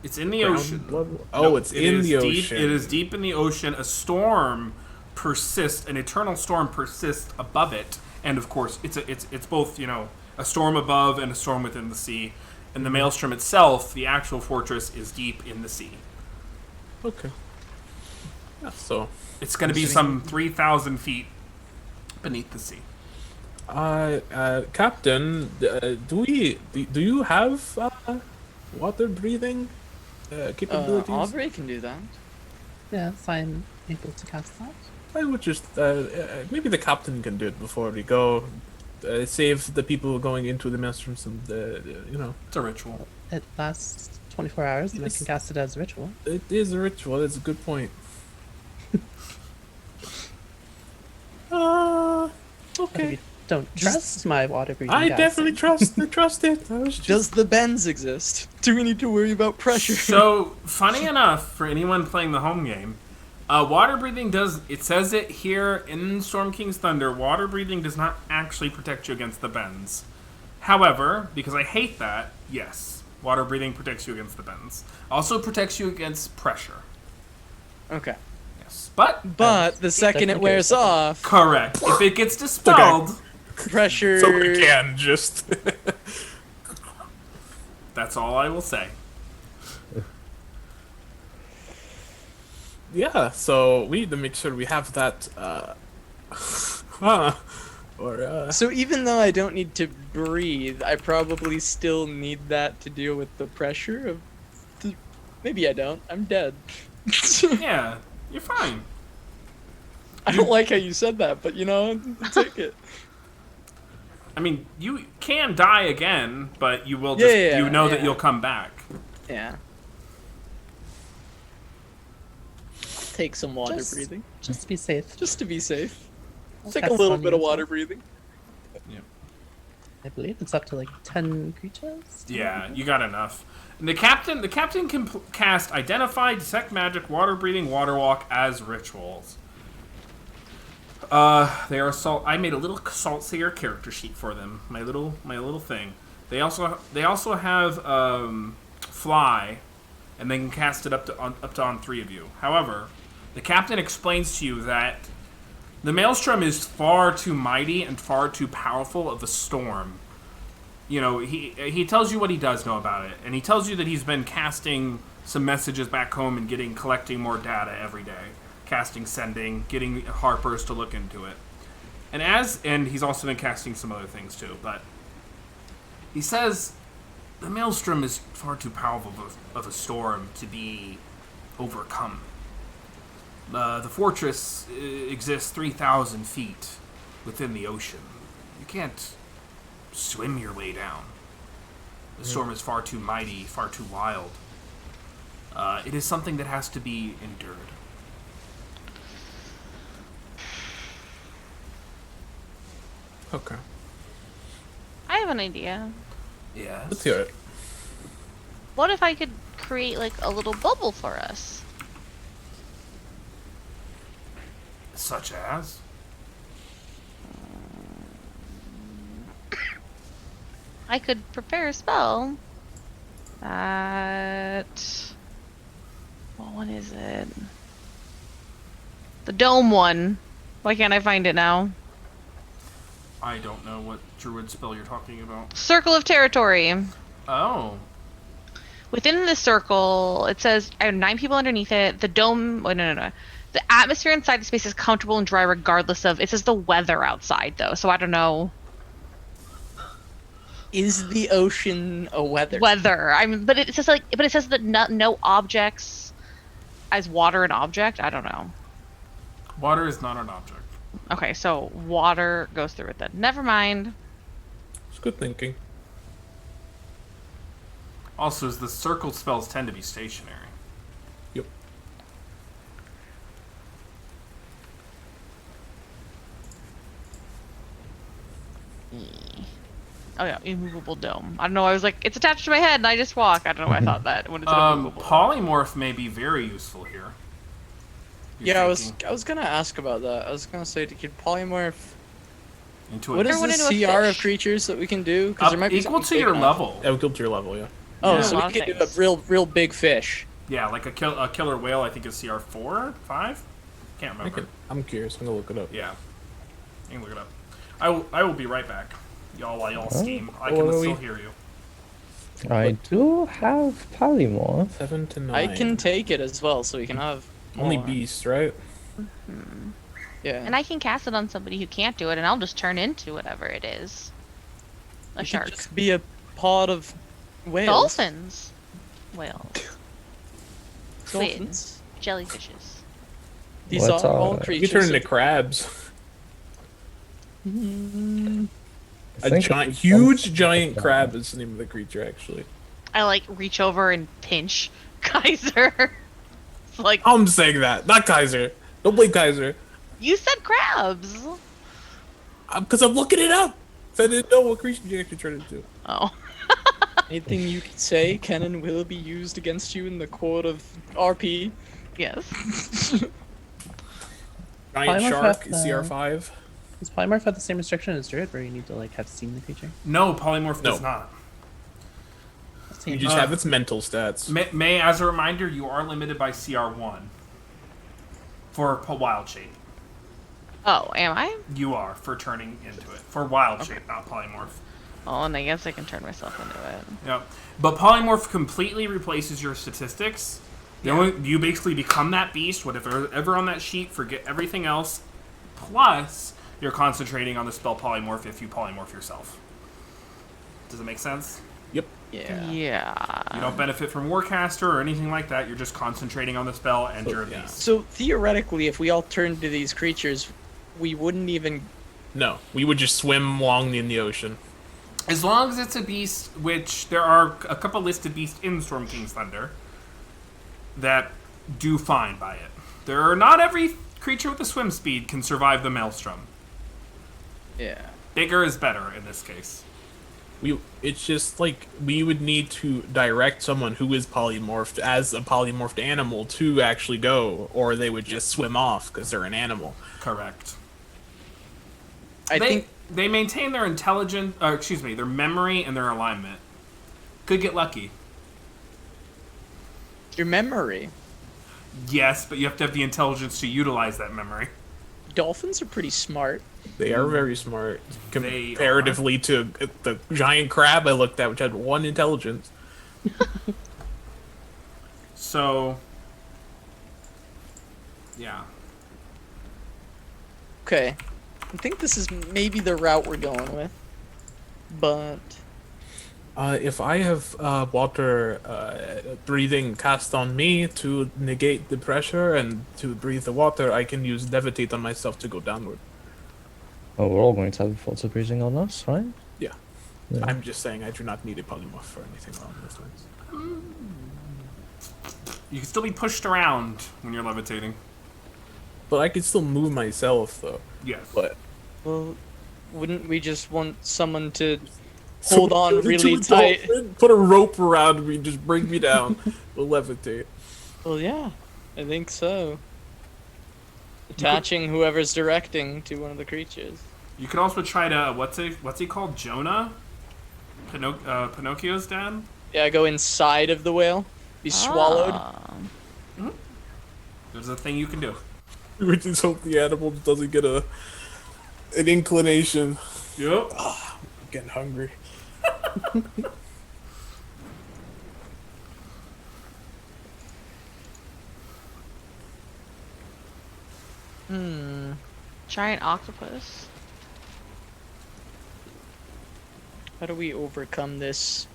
It's in the ground ocean. level? Oh, No, it's it in is the deep, ocean. It is deep in the ocean. A storm persists. An eternal storm persists above it, and of course, it's both a storm above and a storm within the sea. And the Maelstrom itself, the actual fortress, is deep in the sea. Okay. Yeah, so. It's going to be some 3,000 feet beneath the sea. Captain, do you have water breathing capabilities? Aubrey can do that. Yes, I'm able to cast that. I would just maybe the captain can do it before we go. Save the people going into the Maelstrom some, It's a ritual. It lasts 24 hours, and I Yes. can cast it as a ritual. It is a ritual. That's a good point. If Okay. you don't trust my water breathing I guys, definitely trust it. I was just Does the bends exist? Do we need to worry about pressure? So, funny enough, for anyone playing the home game, water breathing does. It says it here in Storm King's Thunder. Water breathing does not actually protect you against the bends. However, because I hate that, yes, water breathing protects you against the bends. Also protects you against pressure. Okay. Yes, but But the second it wears off, correct. If it gets dispelled, pressure. so we can just. that's all I will say. Yeah. So we need to make sure we have that. So even though I don't need to breathe, I probably still need that to deal with the pressure of. Maybe I don't. I'm dead. Yeah, you're fine. I don't like how you said that, but take it. I mean, you can die again, but you will Yeah, just yeah, you know that yeah. you'll come back. Yeah. Take some water Just- breathing, Just to be safe. just to be safe. It's like a That's little funny bit of as well. water breathing. I believe it's up to like 10 creatures. Yeah, you got enough. And the captain can cast Identify, Detect Magic, Water Breathing, Water Walk as rituals. They are salt. I made a little salt seer character sheet for them. My little thing. They also have fly, and they can cast it up to on 3 of you. However, the captain explains to you that the Maelstrom is far too mighty and far too powerful of a storm. You know, he tells you what he does know about it, and he tells you that he's been casting some messages back home and collecting more data every day. Casting, sending, getting Harpers to look into it. And he's also been casting some other things too, but he says the Maelstrom is far too powerful of a storm to be overcome. The fortress exists 3,000 feet within the ocean. You can't swim your way down. The storm is far too mighty, far too wild. It is something that has to be endured. Okay. I have an idea. Yes. Let's hear it. What if I could create like a little bubble for us? Such as? I could prepare a spell that... What one is it? The dome one. Why can't I find it now? I don't know what druid spell you're talking about. Circle of Territory. Oh. Within the circle, it says I have 9 people underneath it. The dome... Oh, no. The atmosphere inside the space is comfortable and dry regardless of... It says the weather outside, though, so I don't know. Is the ocean a weather? Weather. But it says that no objects as water an object. I don't know. Water is not an object. Okay, so water goes through it then. Never mind. It's good thinking. Also, the circle spells tend to be stationary. Yep. Oh yeah, immovable dome. I don't know. I was like, it's attached to my head, and I just walk. I don't know why I thought that when it's an immovable. Polymorph may be very useful here. You're Yeah, thinking I was gonna ask about that. I was gonna say, could polymorph? into What a is Turn the one into a CR of fish. creatures that we can do? Because there might be equal to something your big enough. level. Equal to your level, yeah. Oh, Yeah. so A lot we of could do a things. real big fish. Yeah, like a killer whale. I think is CR 4, 5. Can't remember. I'm curious. I'm gonna look it up. Yeah, you can look it up. I will be right back, y'all. While y'all scheme, I What can are still we- hear you. I do have polymorph. 7 to 9. I can take it as well, so we can have Only more. beast, right? Yeah. And I can cast it on somebody who can't do it, and I'll just turn into whatever it is. A It could shark. just be a pod of whales. Dolphins. Whales. Dolphins. Jellyfishes. These What's are all our- You creatures. can turn into crabs. Mm, I A think giant, it's huge some- giant crab is the name of the creature, actually. I like reach over and pinch Kaiser. It's like, I'm saying that, not Kaiser. Don't blame Kaiser. you said crabs. Because I'm looking it up. So I didn't know what creature you actually turned into. Oh. anything you could say can and will be used against you in the court of RP. Yes. Giant Polymorph shark, have, CR5. Does polymorph have the same restriction as druid, where you need to like have seen the creature? No, polymorph does No. not. You just have its mental stats. May, as a reminder, you are limited by CR1 for wild shape. Oh, am I? You are for turning into it for wild shape, not polymorph. Oh, and I guess I can turn myself into it. Yep. But polymorph completely replaces your statistics. You basically become that beast, whatever on that sheet, forget everything else. Plus, you're concentrating on the spell polymorph if you polymorph yourself. Does it make sense? Yep. Yeah. Yeah. You don't benefit from Warcaster or anything like that. You're just concentrating on the spell and you're a yeah. beast. So theoretically, if we all turned to these creatures, we wouldn't even. No, we would just swim along in the ocean. As long as it's a beast, which there are a couple listed beasts in Storm King's Thunder that do fine by it. Not every creature with a swim speed can survive the Maelstrom. Yeah. Bigger is better in this case. It's just like we would need to direct someone who is polymorphed as a polymorphed animal to actually go, or they would just swim off because they're an animal. Correct. I think They maintain their intelligence, their memory and their alignment. Could get lucky. your memory. Yes, but you have to have the intelligence to utilize that memory. Dolphins are pretty smart. They are very smart They comparatively to the giant crab I looked at, which had 1 intelligence. So, yeah. Okay. I think this is maybe the route we're going with. But If I have water breathing cast on me to negate the pressure and to breathe the water, I can use levitate on myself to go downward. Oh, we're all going to have water breathing on us, right? Yeah. Yeah. I'm just saying I do not need a polymorph for anything along those lines. You can still be pushed around when you're levitating. But I could still move myself, though. Yes. But well, wouldn't we just want someone to hold on the really two tight? dolphins, put a rope around me, just bring me down. We'll levitate. Well, yeah, I think so. Attaching whoever's directing to one of the creatures. You could also try to what's he called? Jonah? Pinocchio's dad? Yeah, go inside of the whale. Be swallowed. There's a thing you can do. We just hope the animal doesn't get an inclination. Yep. I'm getting hungry. Giant octopus. How do we overcome this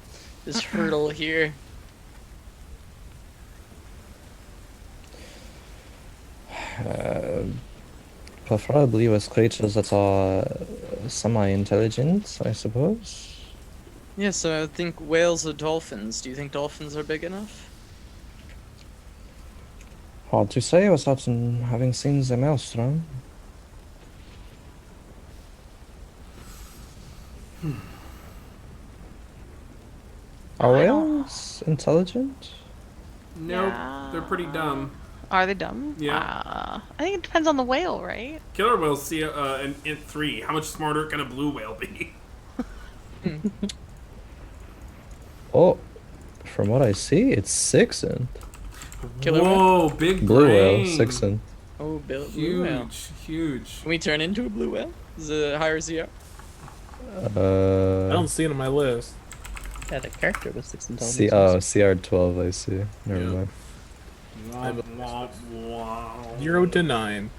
hurdle here? Preferably with creatures that are semi-intelligent, I suppose. Yeah, so I think whales or dolphins. Do you think dolphins are big enough? Hard to say without having seen the Maelstrom. Are I don't- whales intelligent? Nope. Yeah. They're pretty dumb. Are they dumb? Yeah. I think it depends on the whale, right? Killer whales see in int 3. How much smarter can a blue whale be? Oh, from what I see, it's 6 int. Killer Whoa, big Blue brain. whale, 6 int. Oh, blue whale. Huge. Can we turn into a blue whale? Is it higher ZR? I don't see it on my list. Yeah, the character was 6 intelligence. CR12, I see. Never Yeah. mind. 0 to 9.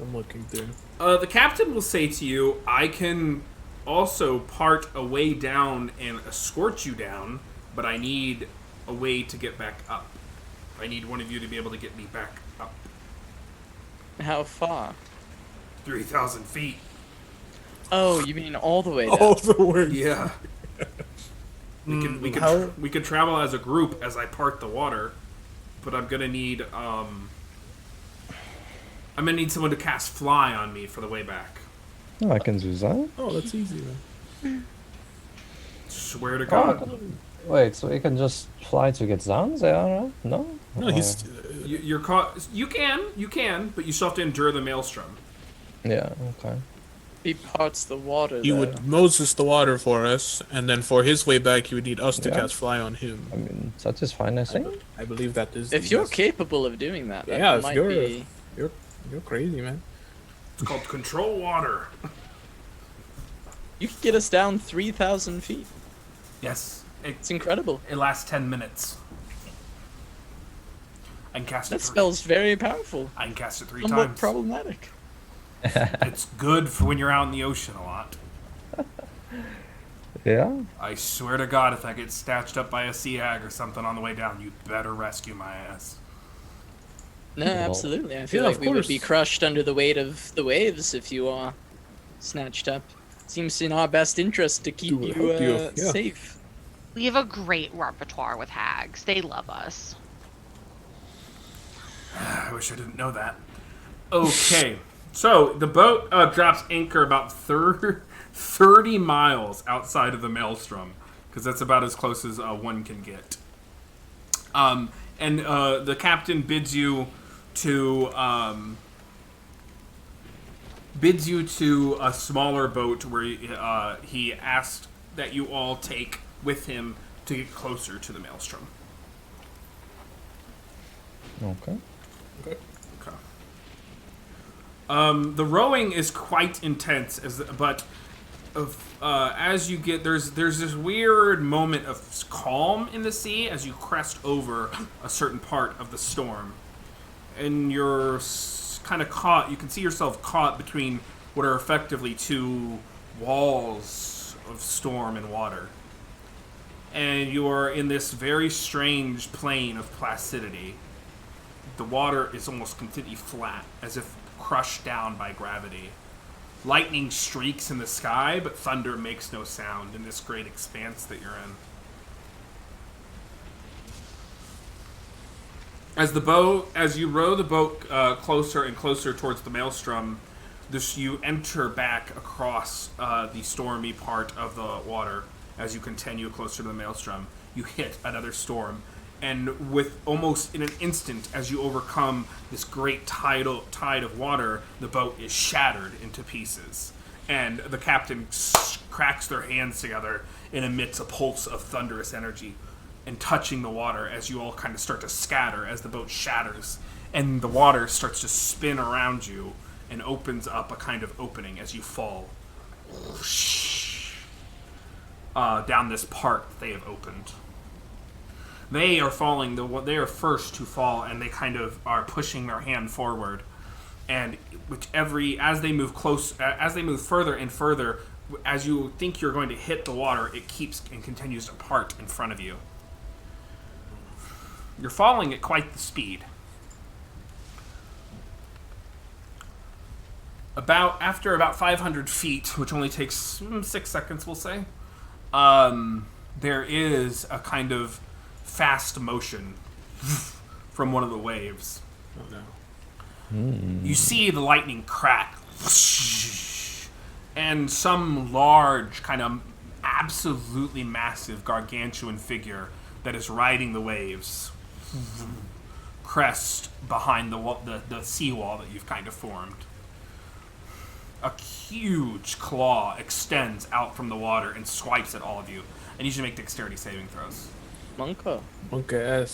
I'm looking through. The captain will say to you, I can also part a way down and escort you down, but I need a way to get back up. I need one of you to be able to get me back up. How far? 3,000 feet. Oh, you mean all the way down? All the way. Yeah. We could travel as a group as I part the water, but I'm gonna need someone to cast fly on me for the way back. Oh, I can do that. Oh, that's easy then. Swear to God. Wait, so we can just fly to get down there? No? No, he's. You're caught. You can, but you still have to endure the maelstrom. Yeah, okay. He parts the water. He though. would Moses the water for us, and then for his way back, he would need us to Yeah. cast fly on him. I mean, that is fine, I think. I believe that is. If the you're best. capable of doing that, that Yeah, if might you're- be. You're crazy, man. It's called control water. You could get us down 3,000 feet. Yes, It's incredible. it lasts 10 minutes. I can cast it. That spell's very powerful. I can cast it 3 Somewhat times. problematic. It's good for when you're out in the ocean a lot. Yeah? I swear to God, if I get snatched up by a sea hag or something on the way down, you better rescue my ass. No, Well, absolutely. I feel yeah, like of we would be course. crushed under the weight of the waves if you are snatched up. Seems in our best interest to keep To you, help you, yeah. safe. We have a great repertoire with hags. They love us. I wish I didn't know that. Okay, So the boat drops anchor about 30 miles outside of the Maelstrom, because that's about as close as one can get. And the captain bids you to a smaller boat where he asked that you all take with him to get closer to the Maelstrom. Okay. Okay. The rowing is quite intense, but as you get there's this weird moment of calm in the sea as you crest over a certain part of the storm, and you're kind of caught. You can see yourself caught between what are effectively two walls of storm and water, and you are in this very strange plane of placidity. The water is almost completely flat, as if crushed down by gravity. Lightning streaks in the sky, but thunder makes no sound in this great expanse that you're in. As you row the boat closer and closer towards the Maelstrom, you enter back across the stormy part of the water. As you continue closer to the Maelstrom, you hit another storm. And with almost in an instant, as you overcome this great tide of water, the boat is shattered into pieces. And the captain cracks their hands together and emits a pulse of thunderous energy and touching the water as you all kind of start to scatter as the boat shatters. And the water starts to spin around you and opens up a kind of opening as you fall down this part that they have opened. They are falling. They are first to fall, and they kind of are pushing their hand forward. And as they move further and further, as you think you're going to hit the water, it keeps and continues to part in front of you. You're falling at quite the speed. After about 500 feet, which only takes 6 seconds, we'll say, there is a kind of fast motion from one of the waves. Oh no. You see the lightning crack, and some large, kind of absolutely massive, gargantuan figure that is riding the waves crest behind the seawall that you've kind of formed. A huge claw extends out from the water and swipes at all of you. I need you to make dexterity saving throws. Monka. Okay,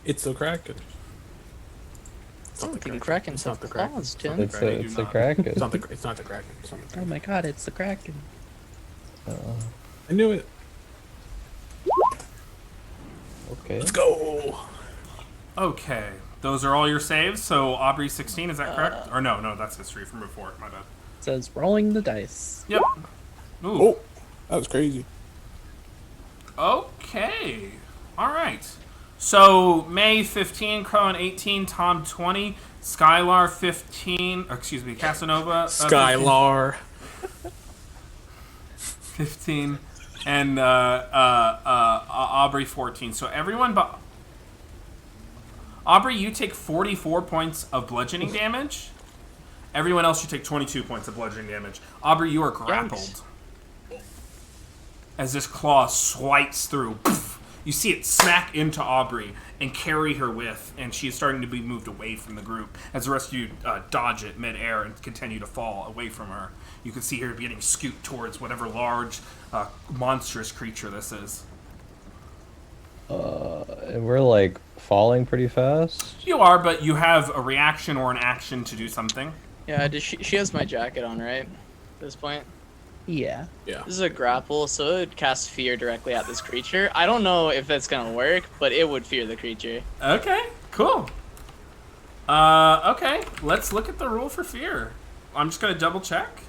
it's the Kraken. I don't think Krakens have claws, Tim. It's a Kraken. It's not the Kraken. It's not the Kraken. Oh my god, it's the Kraken. I knew it. Okay. Let's go. Okay, those are all your saves. So Aubrey 16, is that correct? Or no, that's history from before. My bad. It says rolling the dice. Yep. Ooh. Oh, that was crazy. Okay. All right. So May 15, Cohen 18, Tom 20, Skylar 15. Casanova. 15, and Aubrey 14. So everyone but Aubrey, you take 44 points of bludgeoning damage. Everyone else, you take 22 points of bludgeoning damage. Aubrey, you are grappled. Yikes. As this claw swipes through, you see it smack into Aubrey and carry her with, and she is starting to be moved away from the group. As the rest of you dodge it mid-air and continue to fall away from her, you can see her getting scooped towards whatever large, monstrous creature this is. We're like falling pretty fast. You are, but you have a reaction or an action to do something. Yeah, she has my jacket on, right? At this point. Yeah. Yeah. This is a grapple, so it would cast fear directly at this creature. I don't know if that's gonna work, but it would fear the creature. Okay, cool. Okay, let's look at the rule for fear. I'm just gonna double check.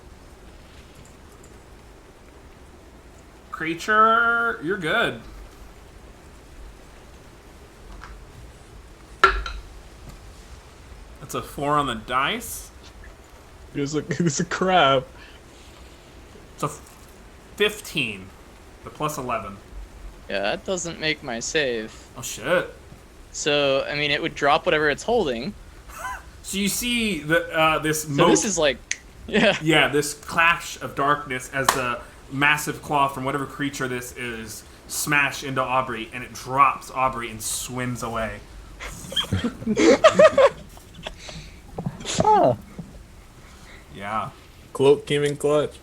Creature, you're good. That's a 4 on the dice. It's a crab. It's a 15. The plus 11. Yeah, that doesn't make my save. Oh shit. So, I mean, it would drop whatever it's holding. So you see this. So this is like, yeah. Yeah, this clash of darkness as the massive claw from whatever creature this is smash into Aubrey, and it drops Aubrey and swims away. Oh, Yeah. Cloak came in clutch.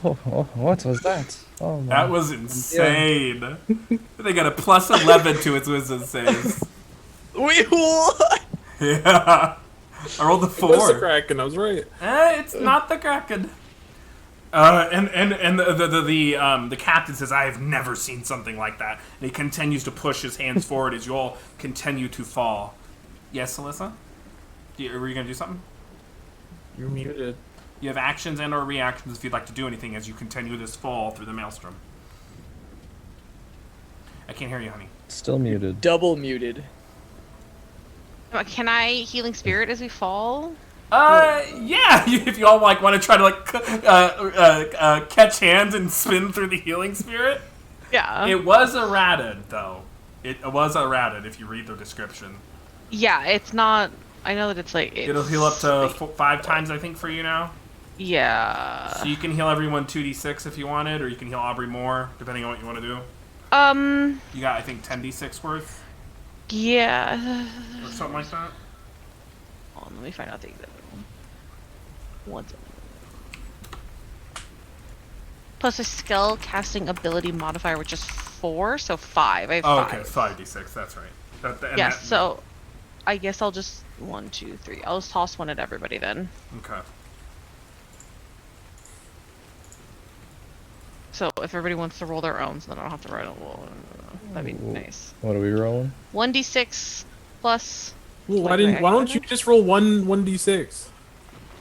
what was that? Oh my. That was insane. They got a plus 11 to its wisdom saves. Wait, what? Yeah. I rolled a 4. What's the Kraken? I was right. It's not the Kraken. And the captain says, "I have never seen something like that." And he continues to push his hands forward as you all continue to fall. Yes, Alyssa? Were you gonna do something? You're muted. You have actions and/or reactions if you'd like to do anything as you continue this fall through the Maelstrom. I can't hear you, honey. Still muted. Double muted. Can I healing spirit as we fall? Yeah. If you all like want to try to catch hands and spin through the healing spirit. Yeah. It was errated though. It was errated if you read the description. Yeah, it's not. I know that it's like. It'll heal up to 5 times, I think, for you now. Yeah. So you can heal everyone 2d6 if you wanted, or you can heal Aubrey more, depending on what you want to do. You got, I think, 10d6 worth, Yeah. or something like that. Hold on, let me find out the exact one. Plus a spell casting ability modifier, which is 4, so 5. I have 5. Okay, 5d6. That's right. Yes. So, I guess I'll just 1, 2, 3. I'll just toss one at everybody then. Okay. So if everybody wants to roll their own, so then I don't have to write a roll. That'd be nice. What are we rolling? 1d6 plus. Well, why don't you just roll 1d6?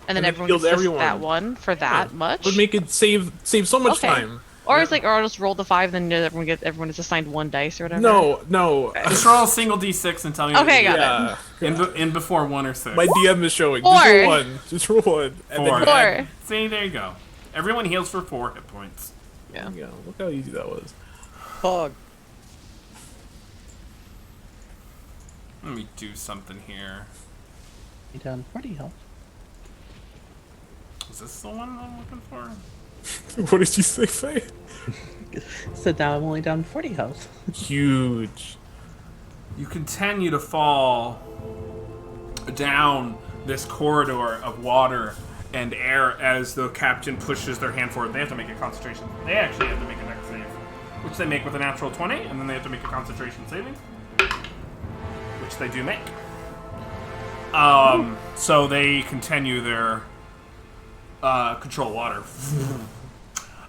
And then it everyone heals gets everyone. that one for that much. Would make it save so much Okay. time. Or it's like, or I'll just roll the 5, then everyone is assigned 1 dice or whatever. No. Just roll a single d6 and tell me. Okay, what got you do. In before 1 or 6. My DM is showing. 4. Just roll 1. Just roll 1. And 4. then you add- 4. See, there you go. Everyone heals for 4 hit points. Yeah. Yeah, look how easy that was. Fog. Let me do something here. You down 40 health. Is this the one I'm looking for? What did you say, Faye? So now I'm only down 40 health. Huge. You continue to fall down this corridor of water and air as the captain pushes their hand forward. They have to make a concentration. They actually have to make a next save, which they make with a natural 20, and then they have to make a concentration saving, which they do make. So they continue their control water.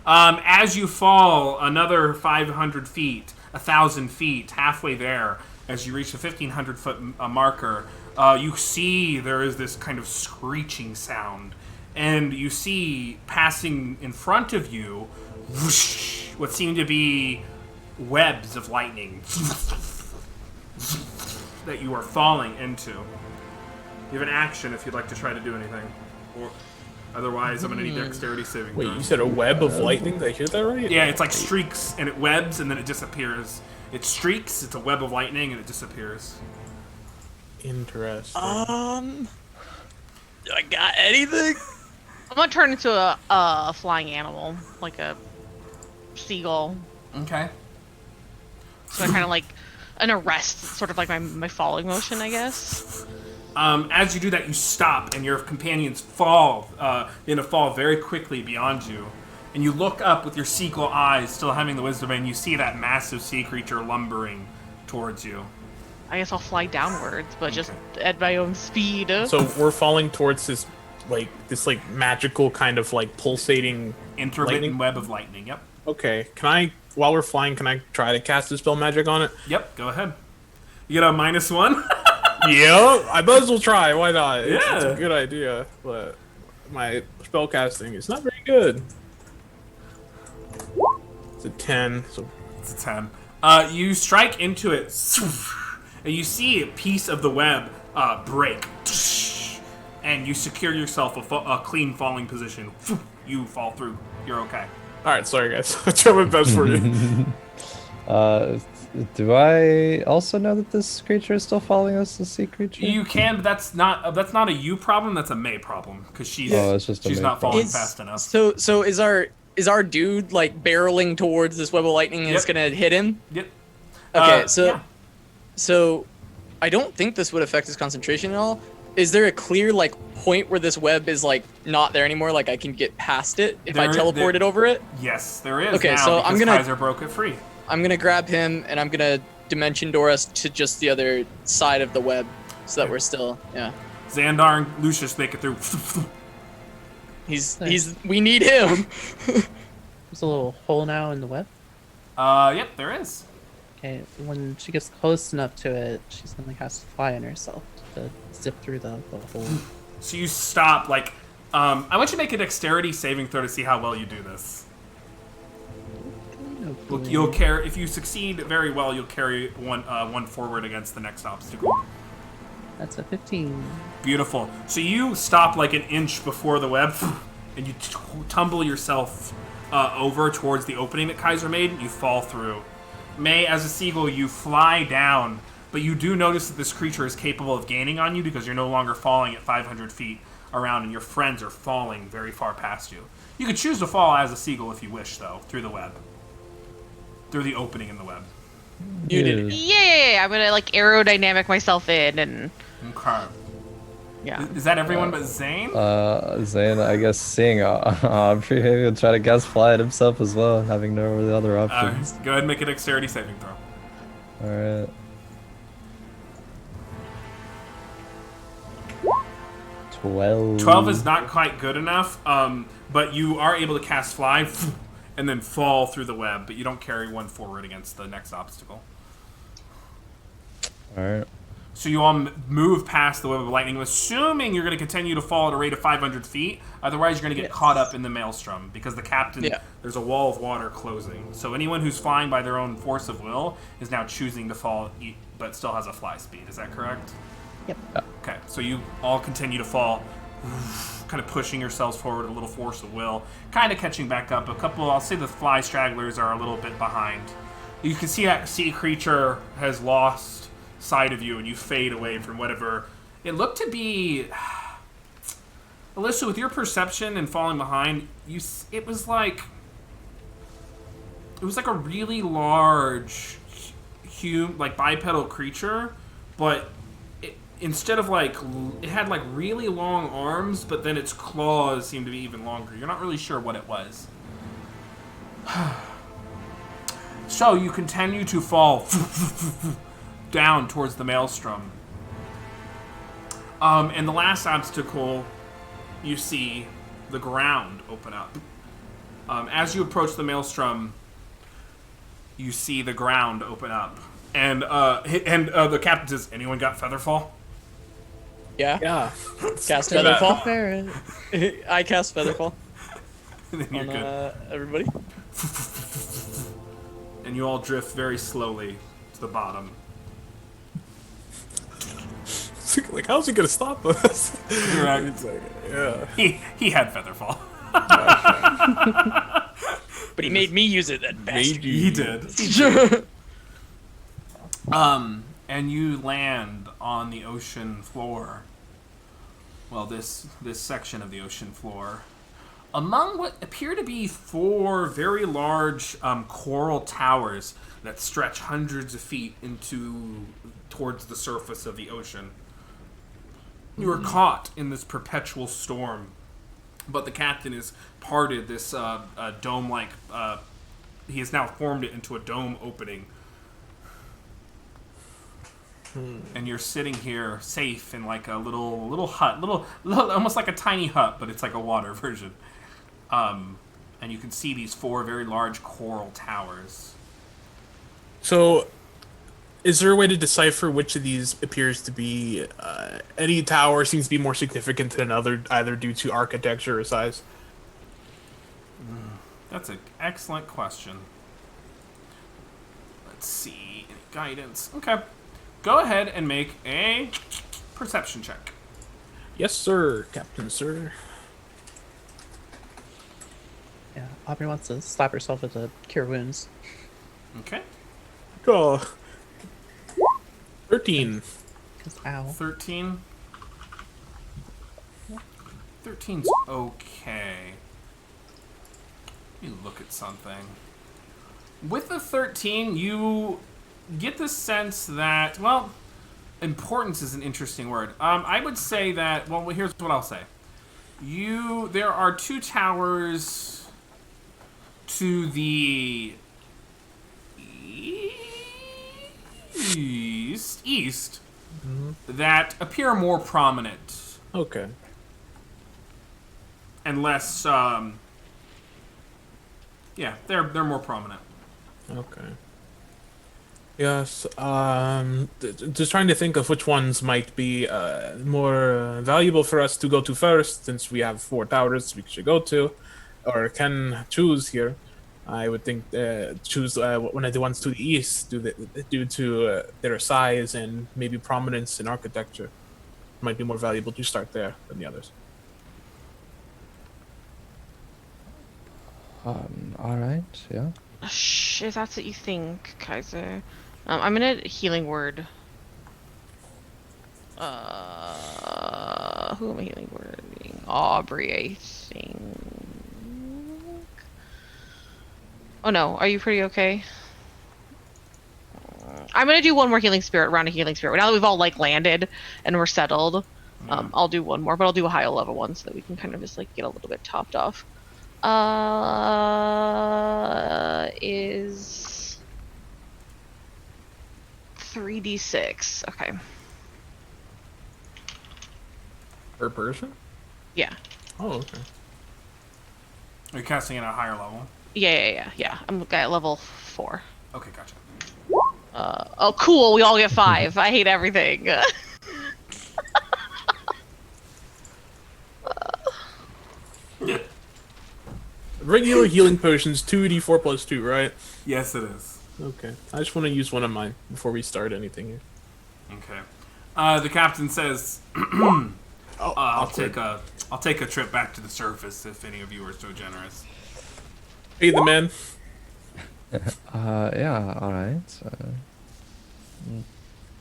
As you fall another 500 feet, 1,000 feet, halfway there, as you reach the 1,500 foot marker, you see there is this kind of screeching sound. And you see passing in front of you whoosh, what seem to be webs of lightning that you are falling into. You have an action if you'd like to try to do anything. Or otherwise, I'm going to need dexterity saving Wait, throw. you said a web of lightning? Did I hear that right? Yeah, it's like streaks, and it webs, and then it disappears. It streaks, it's a web of lightning, and it disappears. Interesting. Do I got anything? I'm gonna turn into a flying animal, like a seagull. Okay. So I kind of like an arrest, sort of like my falling motion, I guess. As you do that, you stop, and your companions fall very quickly beyond you. And you look up with your seagull eyes, still having the wisdom, and you see that massive sea creature lumbering towards you. I guess I'll fly downwards, but just at my own speed. So we're falling towards this magical kind of like pulsating Intermittent lightning? web of lightning, yep. Okay, while we're flying, can I try to cast a spell magic on it? Yep, go ahead. You get a -1? Yeah, I might as well try. Why not? It's Yeah. a good idea, but my spell casting is not very good. It's a 10. So It's a 10. You strike into it, and you see a piece of the web break, and you secure yourself a clean falling position. You fall through. You're okay. all right, sorry guys. I tried my best for you. Do I also know that this creature is still following us, the sea creature? You can, but that's not a you problem. That's a May problem because she's Oh, it's just a she's May not problem. falling fast enough. So is our dude like barreling towards this web of lightning and it's Yep. gonna hit him? Yep. Okay, Yeah. so I don't think this would affect his concentration at all. Is there a clear like point where this web is like not there anymore? Like I can get past it if I teleport it over it? Yes, there is. Okay, now so I'm because gonna- Kaiser broke it free. I'm gonna grab him and I'm gonna dimension door us to just the other side of the web, so that we're still Xandar and Lucius make it through. He's we need him. There's a little hole now in the web. Yep, there is. Okay, when she gets close enough to it, she's gonna cast Fly on herself to zip through the hole. So you stop. Like, I want you to make a dexterity saving throw to see how well you do this. Look, you'll carry. If you succeed very well, you'll carry one forward against the next obstacle. That's a 15. Beautiful. So you stop like an inch before the web, and you tumble yourself over towards the opening that Kaiser made, and you fall through. May, as a seagull, you fly down, but you do notice that this creature is capable of gaining on you because you're no longer falling at 500 feet around, and your friends are falling very far past you. You could choose to fall as a seagull if you wish, though, through the web. Through the opening in the web. You did. Yeah, I'm gonna like aerodynamic myself in and Okay. yeah. Is that everyone but Zane? Zane, I guess seeing Aubrey, maybe he'll try to cast Fly at himself as well, having no other options. Go ahead and make a dexterity saving throw. Alright. 12. 12 is not quite good enough, but you are able to cast Fly and then fall through the web, but you don't carry one forward against the next obstacle. Alright. So you all move past the web of lightning, assuming you're going to continue to fall at a rate of 500 feet. Otherwise, you're going to get caught up in the maelstrom because the captain, there's a wall of water closing. So anyone who's flying by their own force of will is now choosing to fall, but still has a fly speed. Is that correct? Yep. Okay, so you all continue to fall, kind of pushing yourselves forward, a little force of will, kind of catching back up. A couple, I'll say the fly stragglers are a little bit behind. You can see that sea creature has lost sight of you, and you fade away from whatever it looked to be. Alyssa, with your perception and falling behind, it was like a really large, like bipedal creature, but instead of like, it had like really long arms, but then its claws seemed to be even longer. You're not really sure what it was. So you continue to fall down towards the maelstrom. And the last obstacle, you see the ground open up. As you approach the maelstrom, you see the ground open up. And the captain says, anyone got Featherfall? Yeah. Cast Fair Featherfall. it. I cast Featherfall And then you're on good. everybody. And you all drift very slowly to the bottom. Like, how's he gonna stop us? Right. It's like, yeah. He had Featherfall. But he made me use it, that bastard. He did. And you land on the ocean floor. Well, this section of the ocean floor. Among what appear to be 4 very large coral towers that stretch hundreds of feet towards the surface of the ocean. You are caught in this perpetual storm, but the captain has parted this dome-like. He has now formed it into a dome opening. And you're sitting here safe in like a little hut, little almost like a tiny hut, but it's like a water version. And you can see these 4 very large coral towers. So, is there a way to decipher which of these appears to be any tower seems to be more significant than another, either due to architecture or size? That's an excellent question. Let's see. Any guidance? Okay. Go ahead and make a perception check. Yes, sir, Captain, sir. Yeah, Aubrey wants to slap herself with a cure wounds. Okay. Oh. 13. Ow. 13. 13's okay. Let me look at something. With the 13, you get the sense that, well, importance is an interesting word. I would say that, well, here's what I'll say. There are 2 towers to the east that appear more prominent Okay. and less, yeah, they're more prominent. Okay. Yes. Just trying to think of which ones might be more valuable for us to go to first, since we have 4 towers we should go to, or can choose here. I would think choose one of the ones to the east, due to their size and maybe prominence in architecture. Might be more valuable to start there than the others. Alright, yeah. If that's what you think, Kaiser. I'm gonna healing word. Who am I healing wording? Aubrey, I think. Oh no, are you pretty okay? I'm gonna do one more healing spirit, round of healing spirit. Now that we've all like landed and we're settled, I'll do one more, but I'll do a higher level one so that we can kind of just like get a little bit topped off. Is 3d6. Okay. Per person? Yeah. Oh, okay. Are you casting it at a higher level? Yeah. I'm at level 4. Okay, gotcha. Oh, cool. We all get 5. I hate everything. Regular healing potions, 2d4 plus 2, right? Yes, it is. Okay. I just want to use one of mine before we start anything here. Okay. The captain says, I'll take a trip back to the surface if any of you are so generous. Pay the man. Yeah, alright.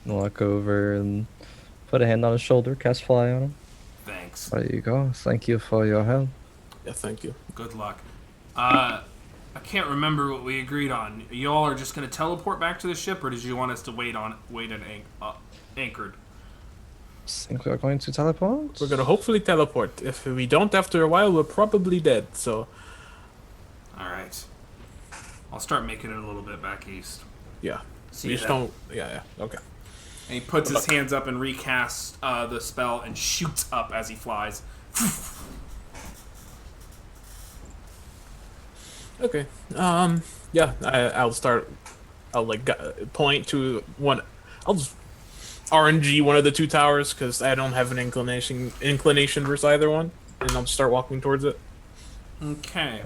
Walk over and put a hand on his shoulder, cast fly on him. Thanks. There you go. Thank you for your help. Yeah, thank you. Good luck. I can't remember what we agreed on. Y'all are just gonna teleport back to the ship, or did you want us to wait at anchored? Think we are going to teleport? We're gonna hopefully teleport. If we don't after a while, we're probably dead, so... Alright. I'll start making it a little bit back east. Yeah. See We you just then. don't... Yeah, okay. And he puts his hands up and recasts the spell and shoots up as he flies. Okay. Yeah, I'll start... I'll, like, point to one... I'll just RNG one of the 2 towers, because I don't have an inclination versus either one. And I'll just start walking towards it. Okay.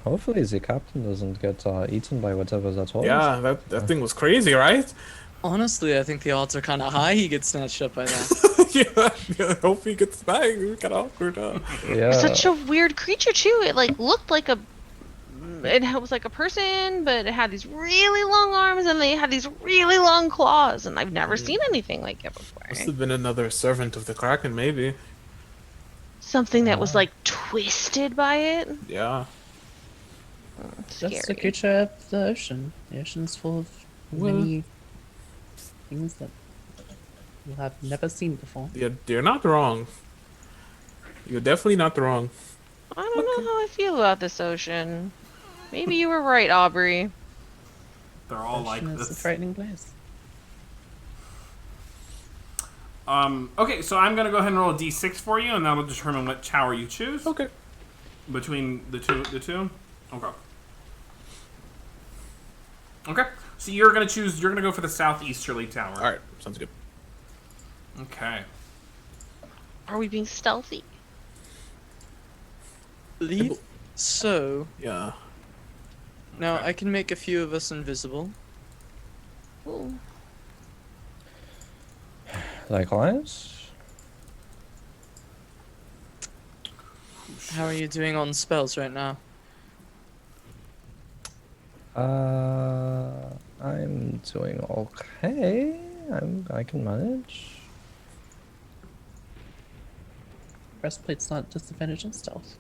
Hopefully the captain doesn't get eaten by whatever that was. Yeah, that thing was crazy, right? Honestly, I think the odds are kind of high he gets snatched up by that. yeah, I hope he gets back. It was kind of awkward, huh? Yeah. Such a weird creature too. It like looked like a. It was like a person, but it had these really long arms and they had these really long claws, and I've never seen anything like it before. Must have been another servant of the Kraken, maybe. Something that was like twisted by it. Yeah. Scary. Just a creature of the ocean. The ocean's full of many things that you have never seen before. You're not wrong. You're definitely not wrong. I don't know how I feel about this ocean. Maybe you were right, Aubrey. They're all The like ocean is a this. frightening place. Okay, so I'm gonna go ahead and roll a d6 for you, and that'll determine what tower you choose. Okay. Between the two. Okay. Okay. So you're gonna go for the southeasterly tower. Alright, sounds good. Okay. Are we being stealthy? Believe so. Yeah. Now I can make a few of us invisible. Ooh. Likewise. How are you doing on spells right now? I'm doing okay. I can manage. Breastplate's not disadvantage on stealth.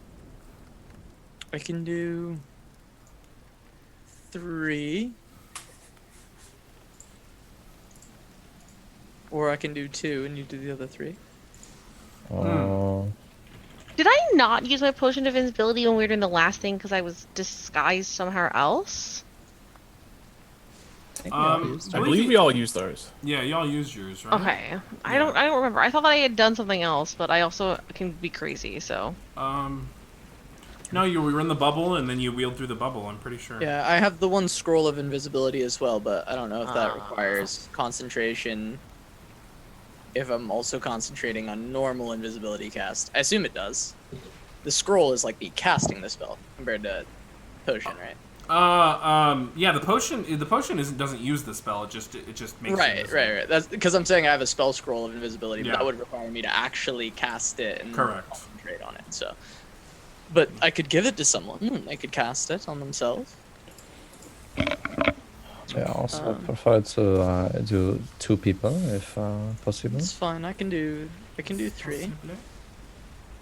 I can do 3. Or I can do 2 and you do the other 3. Did I not use my potion of invisibility when we were doing the last thing because I was disguised somewhere else? I think we all used I ours. believe we all used ours. Yeah, y'all used yours, right? Okay. I don't remember. I thought that I had done something else, but I also can be crazy, so. No, you were in the bubble and then you wheeled through the bubble, I'm pretty sure. Yeah, I have the one scroll of invisibility as well, but I don't know if that requires concentration. If I'm also concentrating on normal invisibility cast. I assume it does. The scroll is like the casting the spell compared to potion, right? Yeah, the potion doesn't use the spell, it just makes it Right. That's because I'm saying I have a spell scroll of invisibility, Yeah. but that would require me to actually cast it and Correct. concentrate on it. So, but I could give it to someone. They could cast it on themselves. Yeah, also prefer to do 2 people if possible. It's fine. I can do 3.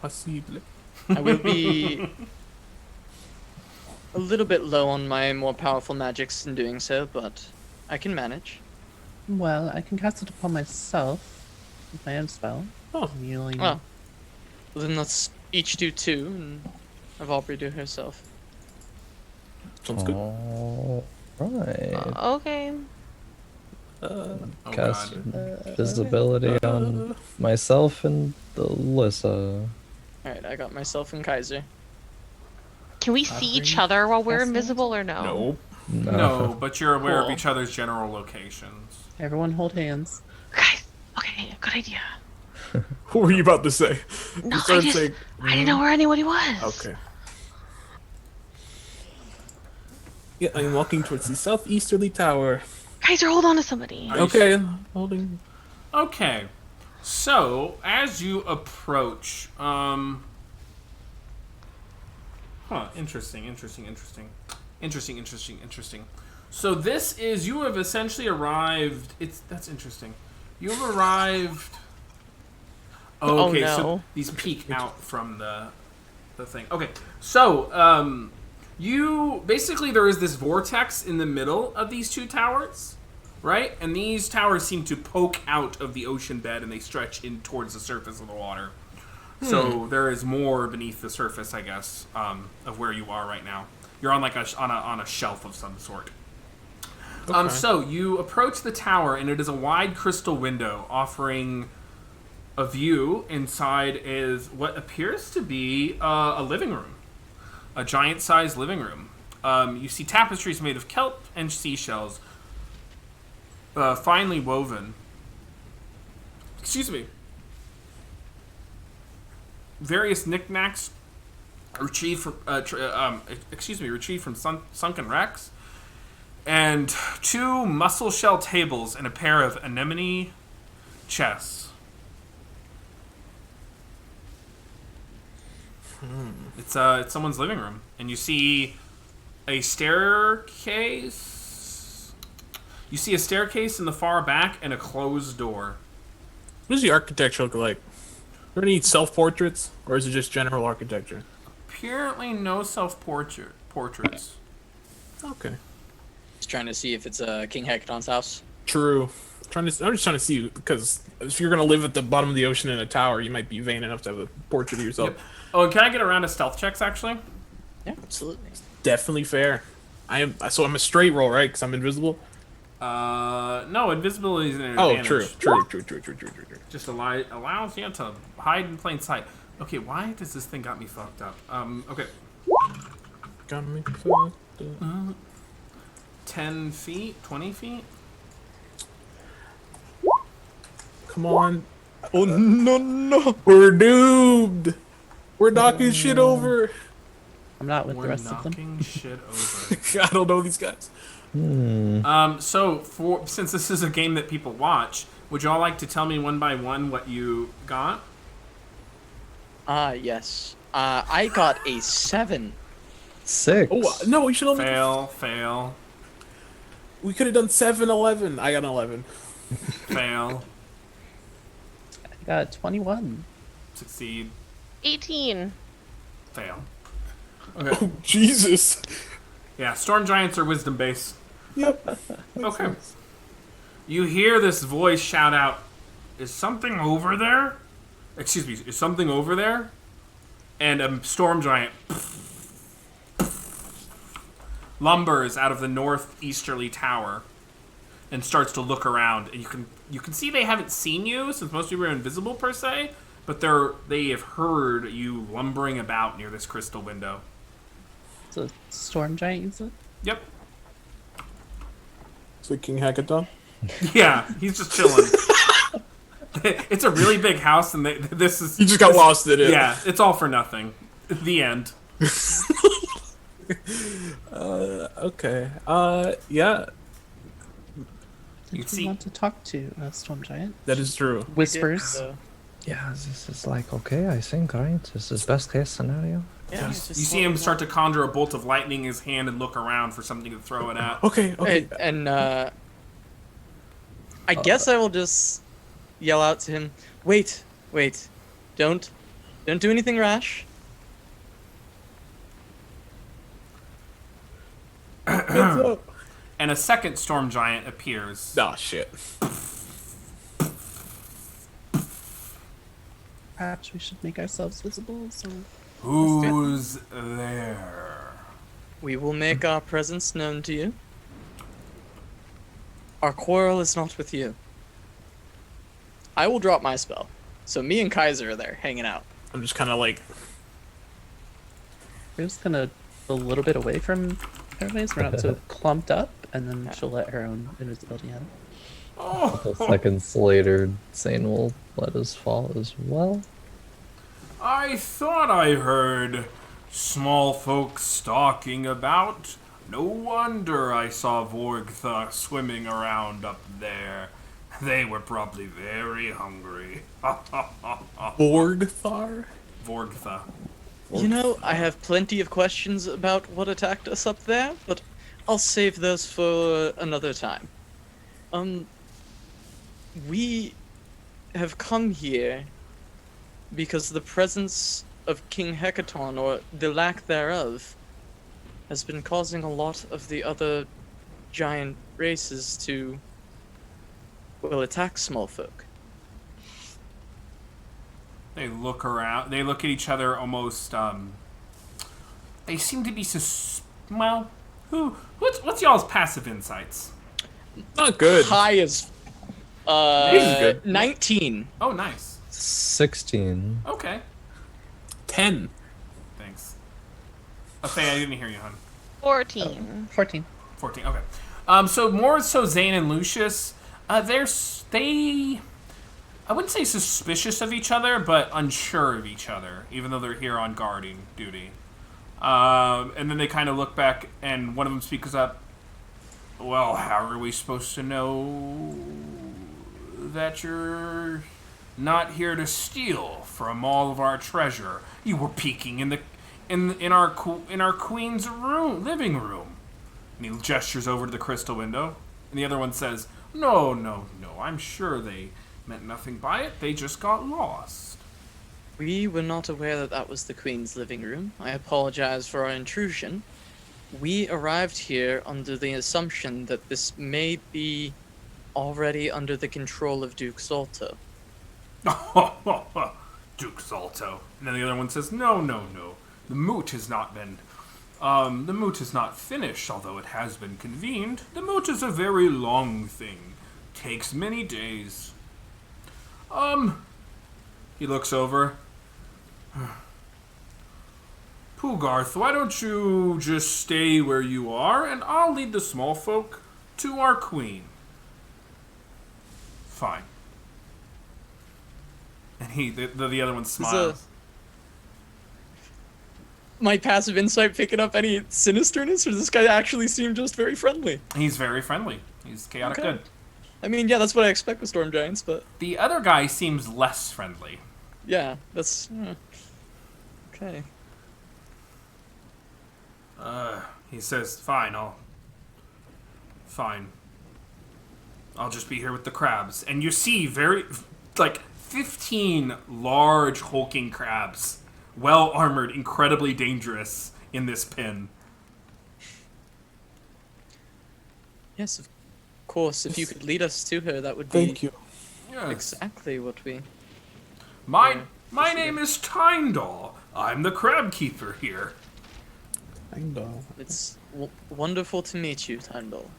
Possible. I will be a little bit low on my more powerful magics in doing so, but I can manage. Well, I can cast it upon myself with my own spell. Oh. Kneeling. Oh. Well, then let's each do 2, and have Aubrey do herself. Sounds good. Right. Okay. Oh, Cast God. visibility on myself and Alyssa. Alright, I got myself and Kaiser. Can we see each other while we're invisible or no? No. No, but you're aware of Cool. each other's general locations. Everyone hold hands. Guys, okay, good idea. What were you about to say? No, You started I saying- didn't know where anybody was. Okay. Yeah, I'm walking towards the southeasterly tower. Kaiser, hold on to somebody. Are you Okay, I'm holding. Okay, so as you approach, interesting. So this is, you have essentially arrived. That's interesting. You have arrived. Oh, Okay, no. so these peek out from the thing. Okay, so you basically, there is this vortex in the middle of these 2 towers. Right? And these towers seem to poke out of the ocean bed and they stretch in towards the surface of the water. So there is more beneath the surface, I guess, of where you are right now. You're on like on a shelf of some sort. Okay. So you approach the tower and it is a wide crystal window offering a view. Inside is what appears to be a living room. A giant-sized living room. You see tapestries made of kelp and seashells. Finely woven. Excuse me. Various knickknacks retrieved from retrieved from sunken wrecks, and 2 mussel shell tables and a pair of anemone chests. It's someone's living room, and you see a staircase. You see a staircase in the far back and a closed door. What does the architecture look like? Are there any self-portraits, or is it just general architecture? Apparently, no self-portraits. Okay. Just trying to see if it's King Hekaton's house. True. I'm just trying to see, because if you're gonna live at the bottom of the ocean in a tower, you might be vain enough to have a portrait of yourself. Yep. Oh, and can I get a round of stealth checks, actually? Yeah, absolutely. Definitely fair. I'm a straight roll, right? Because I'm invisible. No, invisibility is an Oh, advantage. true. Just allows you to hide in plain sight. Okay, why does this thing got me fucked up? Okay. Got me. 10 feet? 20 feet? Come on. Oh no! We're doomed. We're knocking shit over. I'm not with We're the rest of them. knocking shit over. I don't know these guys. So, since this is a game that people watch, would y'all like to tell me one by one what you got? Yes. I got a 7. 6. Oh no! We should only. Fail. We could have done 7-11. I got an 11. Fail. I got 21. Succeed. 18. Fail. Oh, Jesus. Yeah, storm giants are wisdom based. Yep. Okay. You hear this voice shout out, "Is something over there? Excuse me, is something over there?" And a storm giant lumbers out of the northeasterly tower and starts to look around. And you can see they haven't seen you, since most people are invisible per se, but they have heard you lumbering about near this crystal window. It's a storm giant, you said? Yep. Is it King Hackathon? Yeah, he's just chilling. It's a really big house, and this is... You just got lost in it. Yeah, it's all for nothing. The end. Okay. Yeah, You You see... want to talk to a storm giant? that is true. Whispers. Yeah, this is like okay, I think, right? This is best case scenario. Yeah, You see him start to conjure a bolt of lightning in his hand and look around for something to throw it at. Okay, okay. And I guess I will just yell out to him, wait, don't do anything rash. Heads up. And a second storm giant appears. Oh, shit. Perhaps we should make ourselves visible, so... Who's there? We will make our presence known to you. Our quarrel is not with you. I will drop my spell. So me and Kaiser are there, hanging out. I'm just kind of like... We're just gonna a little bit away from everybody, so we're not so clumped up, and then she'll let her own invisibility happen. A couple seconds later, Zane will let us fall as well. I thought I heard small folk stalking about. No wonder I saw Vorgtha swimming around up there. They were probably very hungry. Borgthar? Vorgtha. You know, I have plenty of questions about what attacked us up there, but I'll save those for another time. We have come here because the presence of King Hecaton, or the lack thereof, has been causing a lot of the other giant races to, well, attack small folk. They look around. They look at each other almost. They seem to be well. What's y'all's passive insights? Not good. High as This is good. 19. Oh, nice. 16. Okay. 10. Thanks. Okay, I didn't hear you, hon. 14. 14. 14. Okay. So more so Zane and Lucius. They. I wouldn't say suspicious of each other, but unsure of each other, even though they're here on guarding duty. And then they kind of look back, and one of them speaks up. Well, how are we supposed to know that you're not here to steal from all of our treasure? You were peeking in our queen's living room. And he gestures over to the crystal window, and the other one says, "No, I'm sure they meant nothing by it. They just got lost." We were not aware that that was the Queen's living room. I apologize for our intrusion. We arrived here under the assumption that this may be already under the control of Duke Zolto. Duke Zolto. And then the other one says, No. The moot has not been... the moot is not finished, although it has been convened. The moot is a very long thing. Takes many days. He looks over. Pugarth, why don't you just stay where you are, and I'll lead the small folk to our queen. Fine. And the other one smiles. My passive insight picking up any sinisterness, or does this guy actually seem just very friendly? He's very friendly. He's chaotic Okay. good. I mean, yeah, that's what I expect with Storm Giants, but The other guy seems less friendly. yeah, that's... Okay. He says, fine, Fine. I'll just be here with the crabs. And you see 15 large hulking crabs. Well armored, incredibly dangerous in this pen. Yes, of course. If you could lead us to her, that would be Thank you. Yes. exactly what we. My Yeah, name is Tyndall. I'm the crab keeper here. Tyndall. It's wonderful to meet you, Tyndall.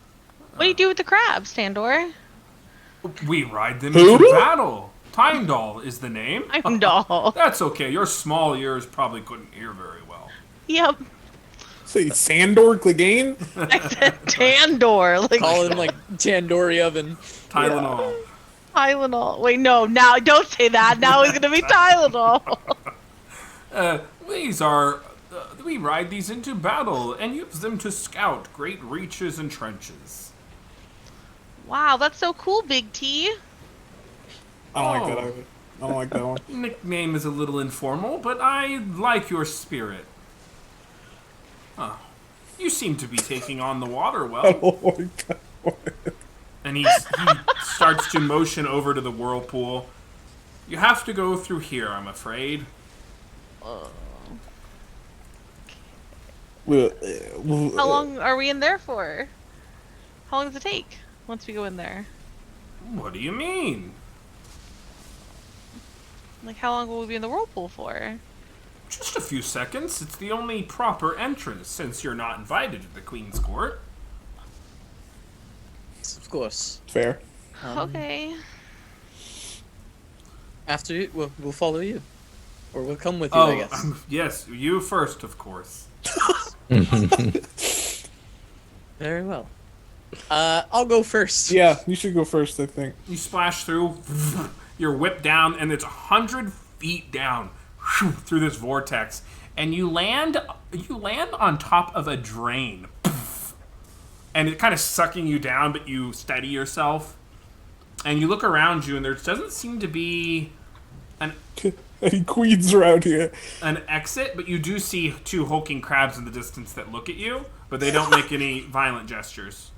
What do you do with the crabs, Tandor? We ride them Who? into battle. Tyndall is the name. I'm doll. That's okay. Your small ears probably couldn't hear very well. Yep. Say Sandor Clegane? I said Tandor. Like Call him like tandoori oven. Tylenol. Tylenol. Wait, no. Now don't say that. Now it's gonna be Tylenol. We ride these into battle and use them to scout great reaches and trenches. Wow, that's so cool, Big T. I don't like that either. I don't like that one. Nickname is a little informal, but I like your spirit. Huh. You seem to be taking on the water I well. don't like that one. And he starts to motion over to the whirlpool. You have to go through here, I'm afraid. How long are we in there for? How long does it take once we go in there? What do you mean? Like, how long will we be in the whirlpool for? Just a few seconds. It's the only proper entrance since you're not invited to the Queen's Court. Of course. Fair. Okay. After you, we'll follow you, or we'll come with you. I guess. Yes, you first, of course. Very well. I'll go first. Yeah, you should go first, I think. You splash through, you're whipped down, and it's 100 feet down through this vortex, and you land on top of a drain, and it kind of sucking you down, but you steady yourself, and you look around you, and there doesn't seem to be Any queens around here? an exit, but you do see two hulking crabs in the distance that look at you, but they don't make any violent gestures.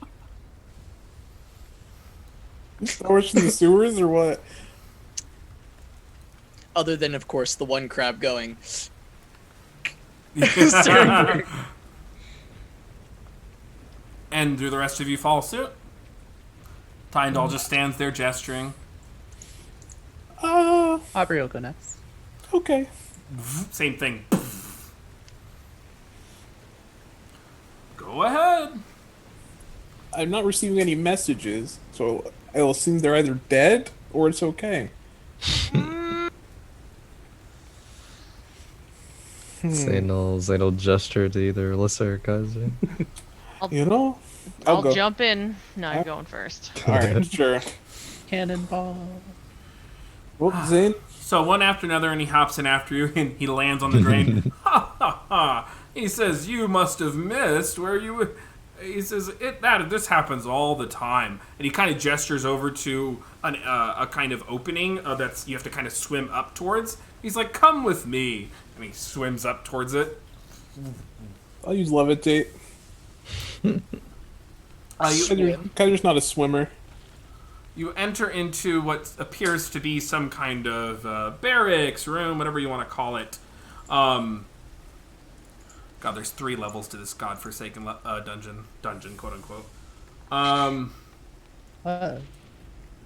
Storage in the sewers or what? Other than, of course, the one crab going. And do the rest of you follow suit? Tyndall just stands there gesturing. Aubrey will go next. Okay. Same thing. Go ahead. I'm not receiving any messages, so I'll assume they're either dead or it's okay. Zaynal gesture to either Alyssa or Kazu. You know? I'll go. jump in. No, I'm going first. Alright, sure. Cannonball. Well, Zane, So one after another, and he hops in after you, and he lands on the drain. Ha ha ha! He says, "You must have missed where you." He says, "This happens all the time," and he kind of gestures over to a kind of opening that's you have to kind of swim up towards. He's like, "Come with me," and he swims up towards it. I'll use levitate. Kyler's not a swimmer. You enter into what appears to be some kind of barracks, room, whatever you want to call it. God, there's 3 levels to this godforsaken dungeon, quote unquote.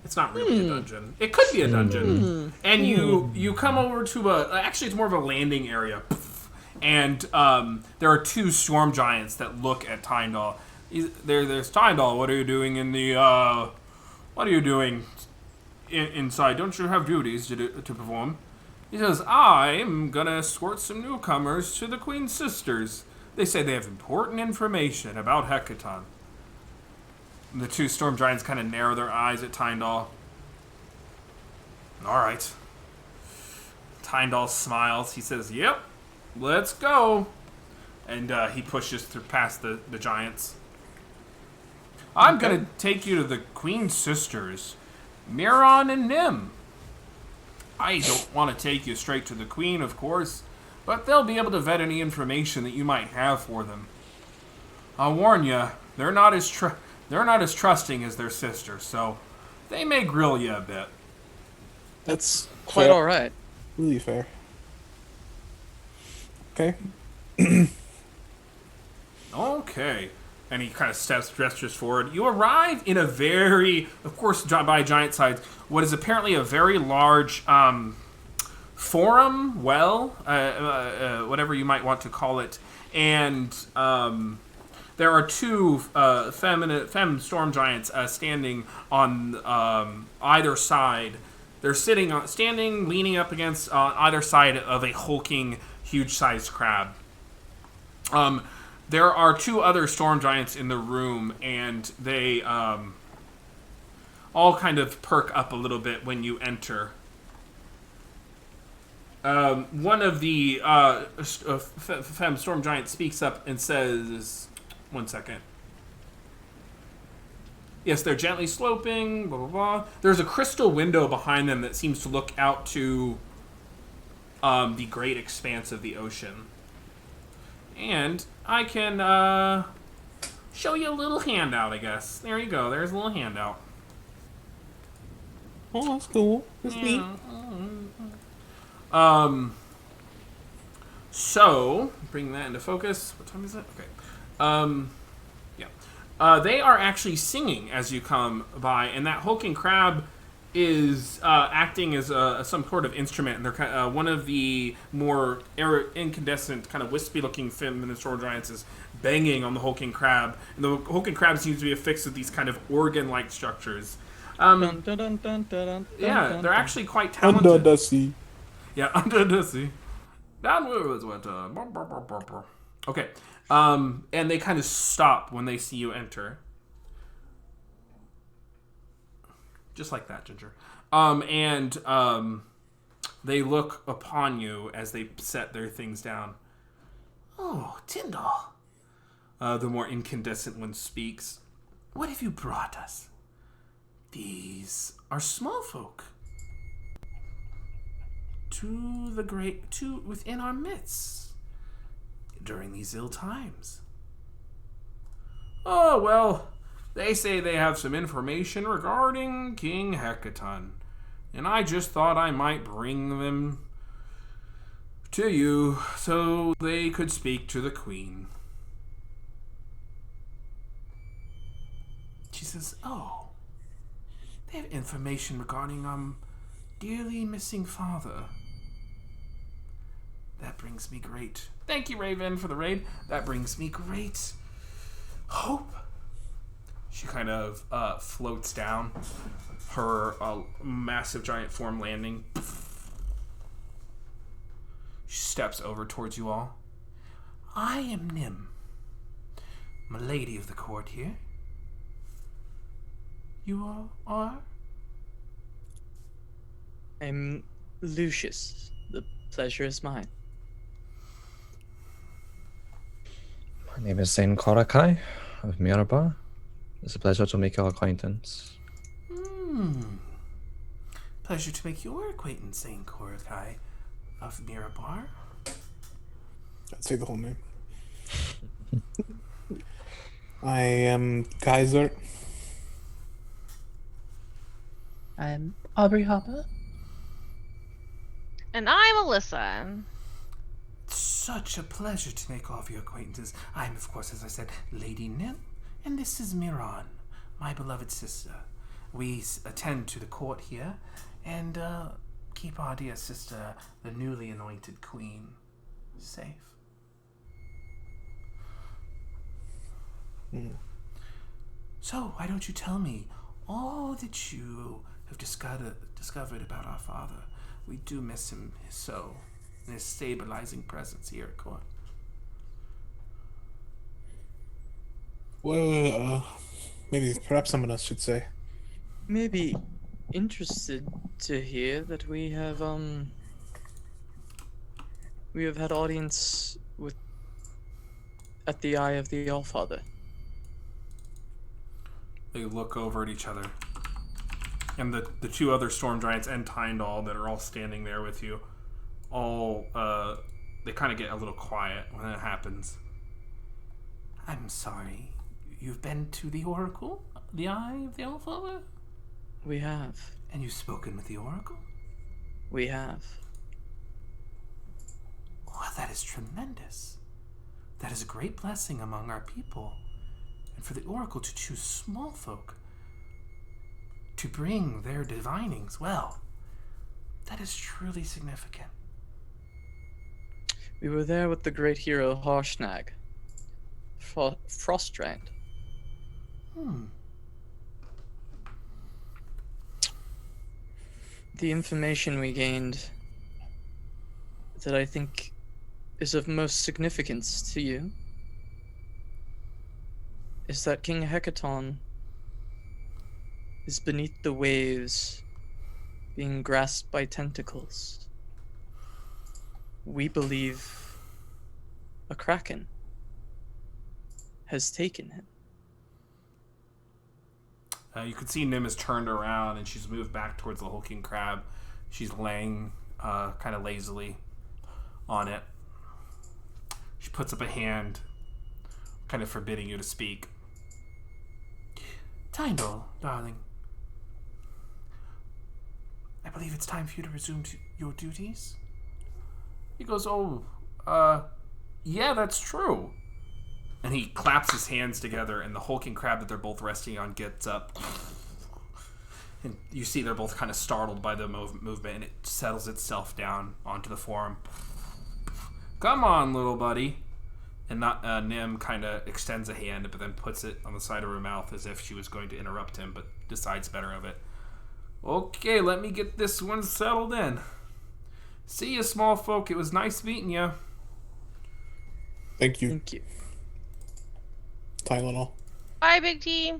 It's not really a dungeon. It could be a dungeon. And you come over to actually it's more of a landing area. And there are 2 storm giants that look at Tyndall. There's Tyndall. What are you doing in the What are you doing inside? Don't you have duties to perform? He says, I'm gonna escort some newcomers to the Queen's Sisters. They say they have important information about Hecaton. And the 2 storm giants kind of narrow their eyes at Tyndall. All right. Tyndall smiles. He says, yep, let's go. And he pushes through past the giants. I'm going to take you to the Queen's Sisters, Miron and Nim. I don't want to take you straight to the Queen, of course, but they'll be able to vet any information that you might have for them. I'll warn you, they're not as they're not as trusting as their sister, so they may grill you a bit. That's Quite fair. all right. Really fair. Okay. Okay. And he kind of gestures forward. You arrive in a very, of course, by giant size, what is apparently a very large forum, whatever you might want to call it. And there are two femme storm giants standing on either side. They're standing, leaning up against either side of a hulking, huge-sized crab. There are two other storm giants in the room, and they all kind of perk up a little bit when you enter. One of the femme storm giants speaks up and says, "One second. Yes, they're gently sloping, blah, blah, blah. There's a crystal window behind them that seems to look out to the great expanse of the ocean. And I can show you a little handout, I guess. There you go. There's a little handout. Oh, that's cool. That's neat. So, bring that into focus. What time is it? Okay. They are actually singing as you come by, and that hulking crab is acting as some sort of instrument, and they're one of the more incandescent, kind of wispy-looking feminine storm giants is banging on the hulking crab, and the hulking crab seems to be affixed with these kind of organ-like structures. Dun, dun, dun, dun, dun, Yeah, dun, they're dun. actually quite talented. Under the sea. Yeah, under the sea. Downwards went. Okay. And they kind of stop when they see you enter. Just like that, Ginger. They look upon you as they set their things down. Oh, Tyndall. The more incandescent one speaks. What have you brought us? These are small folk. To within our midst during these ill times. Oh, well, they say they have some information regarding King Hecaton, and I just thought I might bring them to you so they could speak to the queen. She says, oh, they have information regarding dearly missing father. That brings me great. Thank you, Raven, for the raid. That brings me great hope. She kind of floats down, her massive giant form landing. She steps over towards you all. I am Nim, my lady of the court here. You all are? I'm Lucius. The pleasure is mine. My name is Zane Korakai of Mirabar. It's a pleasure to make your acquaintance. Pleasure to make your acquaintance, Zane Korakai of Mirabar. I'd say the whole name. I am Kaiser. I'm Aubrey Hopper. And I'm Alyssa. Such a pleasure to make all of your acquaintances. I am, of course, as I said, Lady Nim, and this is Miran, my beloved sister. We attend to the court here and keep our dear sister, the newly anointed queen, safe. So, why don't you tell me all that you have discovered about our father? We do miss him so, and his stabilizing presence here at court. Well, maybe perhaps someone else should say. Maybe interested to hear that we have had audience at the Eye of the Allfather. They look over at each other. And the two other storm giants and Tyndall that are all standing there with you, they kind of get a little quiet when it happens. I'm sorry. you've been to the Oracle, the Eye of the Allfather, We have. and you've spoken with the Oracle? We have. Well, that is tremendous. That is a great blessing among our people. And for the Oracle to choose small folk to bring their divinings, well, that is truly significant. We were there with the great hero Harshnag. Frost Giant. The information we gained that I think is of most significance to you is that King Hecaton is beneath the waves, being grasped by tentacles. We believe a kraken has taken him. You can see Nim has turned around and she's moved back towards the hulking crab. She's laying kind of lazily on it. She puts up a hand, kind of forbidding you to speak. Tyndall, darling. I believe it's time for you to resume your duties. He goes, yeah, that's true. And he claps his hands together, and the hulking crab that they're both resting on gets up. And you see they're both kind of startled by the movement, and it settles itself down onto the form. Come on, little buddy. And Nim kind of extends a hand, but then puts it on the side of her mouth as if she was going to interrupt him, but decides better of it. Okay, let me get this one settled in. See you, small folk. It was nice meeting you. Thank you. Thank you. Tylenol. Bye, Big T.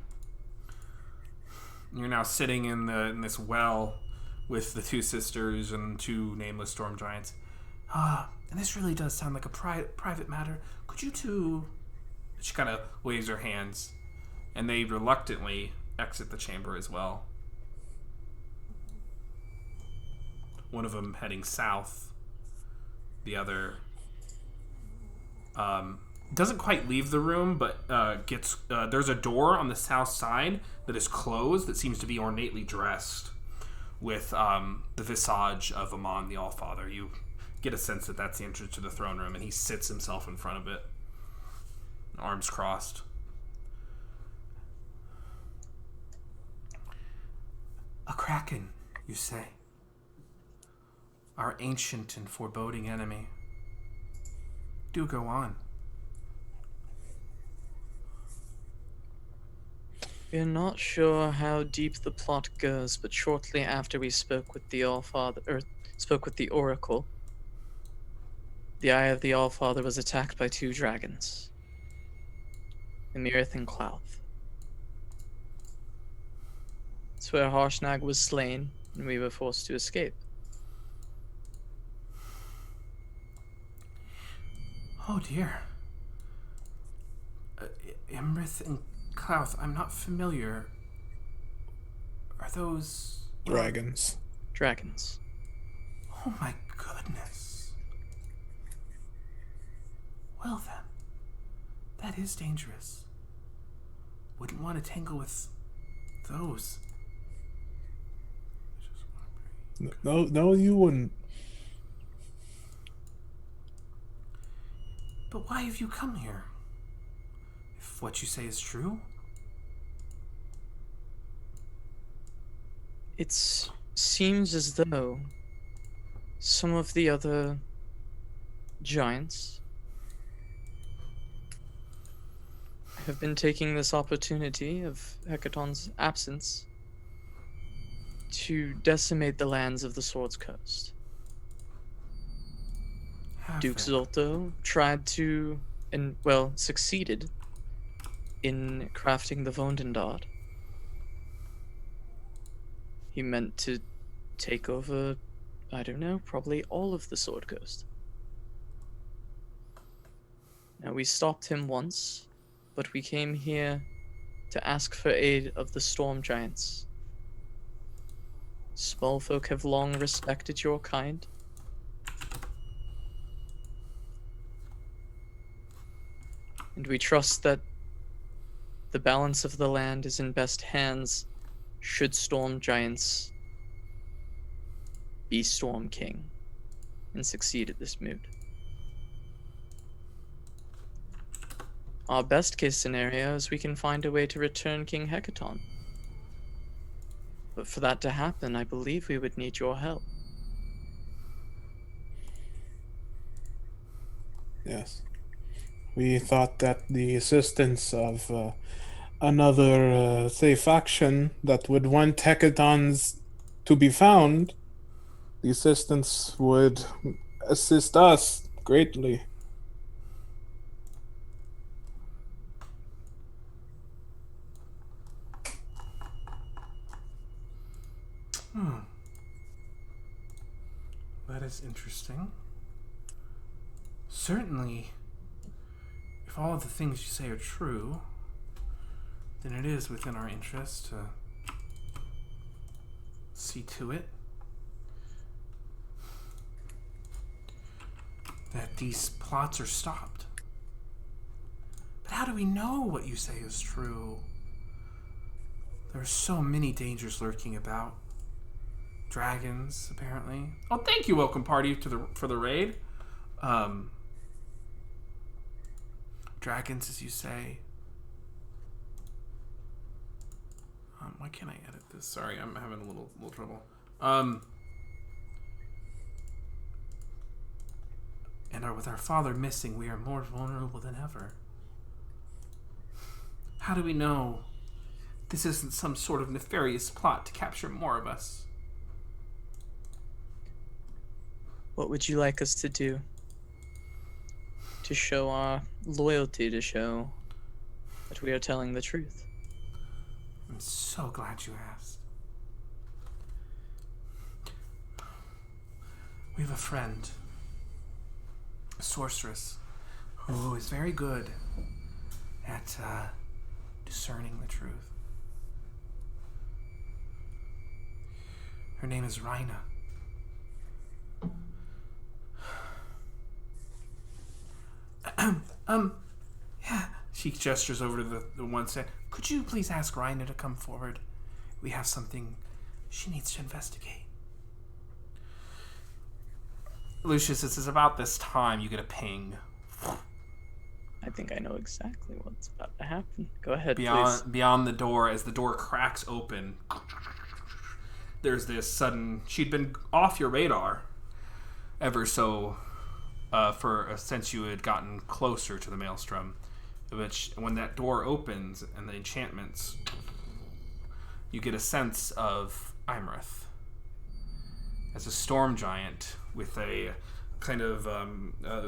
You're now sitting in this well with the two sisters and two nameless storm giants. And this really does sound like a private matter. Could you two... She kind of waves her hands, and they reluctantly exit the chamber as well. One of them heading south. The other doesn't quite leave the room, but gets there's a door on the south side that is closed that seems to be ornately dressed with the visage of Amon the Allfather. You get a sense that that's the entrance to the throne room, and he sits himself in front of it, arms crossed. A kraken, you say? Our ancient and foreboding enemy. Do go on. We're not sure how deep the plot goes, but shortly after we spoke with the Allfather, or spoke with the Oracle, the Eye of the Allfather was attacked by two dragons, Emirith and Clouth. It's where Harshnag was slain, and we were forced to escape. Oh dear. Emirith and Clouth, I'm not familiar. Are those... Dragons. Dragons. Oh my goodness. Well then, that is dangerous. Wouldn't want to tangle with those. No, you wouldn't. But why have you come here? If what you say is true? It seems as though some of the other giants have been taking this opportunity of Hecaton's absence to decimate the lands of the Sword's Coast. Duke Zolto tried to, and well, succeeded in crafting the Vondendard. He meant to take over, I don't know, probably all of the Sword Coast. Now, we stopped him once, but we came here to ask for aid of the Storm Giants. Smallfolk have long respected your kind. And we trust that The balance of the land is in best hands should Storm Giants be Storm King and succeed at this mood. Our best case scenario is we can find a way to return King Hecaton. But for that to happen, I believe we would need your help. Yes. We thought that the assistance of another, say, faction that would want hecatons to be found, the assistance would assist us greatly. That is interesting. Certainly, if all of the things you say are true, then it is within our interest to see to it that these plots are stopped. But how do we know what you say is true? There are so many dangers lurking about. Dragons, apparently. Oh, thank you, welcome party for the raid. Dragons, as you say. Why can't I edit this? Sorry, I'm having a little trouble. And with our father missing, we are more vulnerable than ever. How do we know this isn't some sort of nefarious plot to capture more of us? What would you like us to do? To show our loyalty, to show that we are telling the truth. I'm so glad you asked. We have a friend, a sorceress, who is very good at discerning the truth. Her name is Rhina. Yeah. She gestures over to the one side. Could you please ask Rhina to come forward? We have something she needs to investigate. Lucius, this is about this time you get a ping. I think I know exactly what's about to happen. Go ahead, please. Beyond the door, as the door cracks open, there's this sudden... She'd been off your radar ever so since you had gotten closer to the Maelstrom. Which, when that door opens and the enchantments, you get a sense of Imrith as a storm giant with a kind of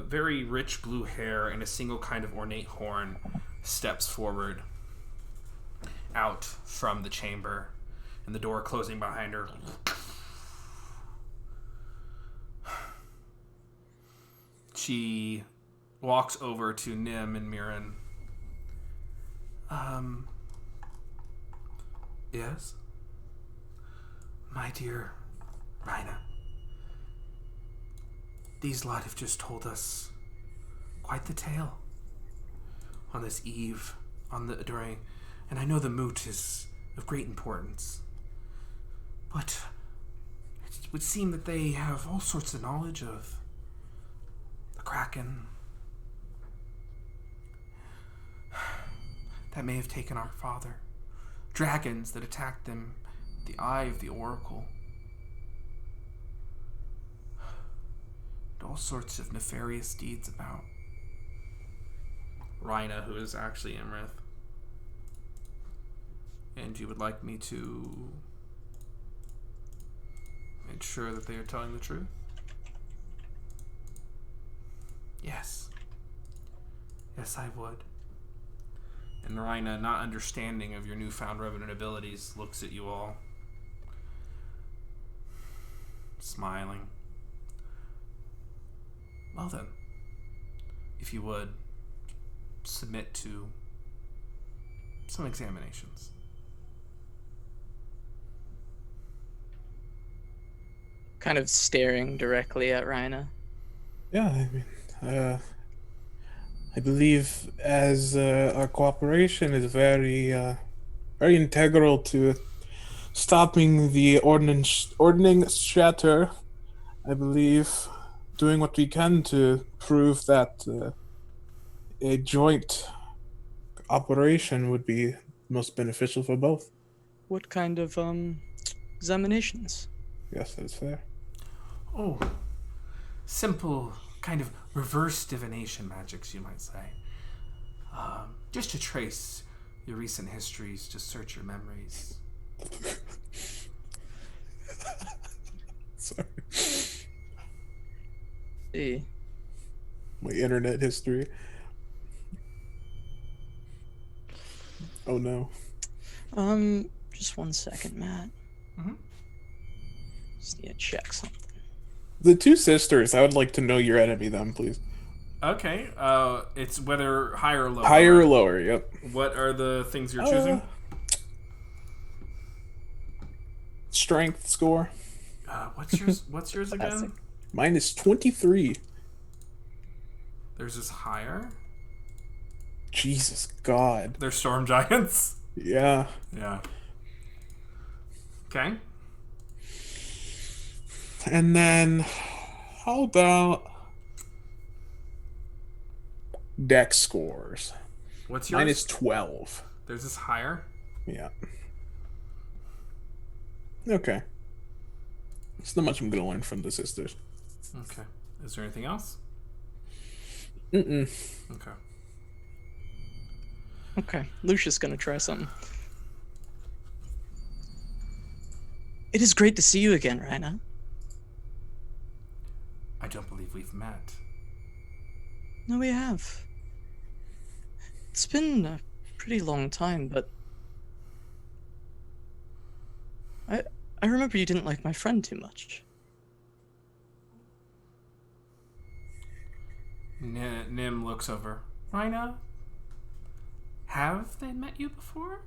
very rich blue hair and a single kind of ornate horn steps forward out from the chamber, and the door closing behind her. She walks over to Nim and Mirren. Yes? My dear Rhina, these lot have just told us quite the tale on this eve, during, and I know the moot is of great importance, but it would seem that they have all sorts of knowledge of the Kraken that may have taken our father, dragons that attacked them, the eye of the oracle, and all sorts of nefarious deeds about Rhina, who is actually Imrith. And you would like me to make sure that they are telling the truth? Yes. Yes, I would. And Rhina, not understanding of your newfound revenant abilities, looks at you all, smiling. Well then, if you would, submit to some examinations. Kind of staring directly at Rhina. Yeah, I I believe as our cooperation is very integral to stopping the ordning shatter. I believe doing what we can to prove that a joint operation would be most beneficial for both. What kind of examinations? Yes, that's fair. Oh, simple kind of reverse divination magics, you might say. Just to trace your recent histories, to search your memories. Sorry. See. My internet history. Oh no. Just 1 second, Matt. Mhm. Just need to check something. The two sisters, I would like to know your enemy then, please. Okay, it's whether higher or lower. Higher or right? lower, yep. What are the things you're choosing? Strength score. What's yours? What's yours again? Classic. Mine is 23. Theirs is higher. Jesus God. They're storm giants. Yeah. Yeah. Okay. And then, how about dex scores? What's yours? Mine is 12. Theirs is higher. Yeah. Okay. There's not much I'm gonna learn from the sisters. Okay. Is there anything else? Mm-mm. Okay. Okay, Lucius gonna try something. It is great to see you again, Raina. I don't believe we've met. No, we have. It's been a pretty long time, but I remember you didn't like my friend too much. Nim looks over. Rhina, have they met you before?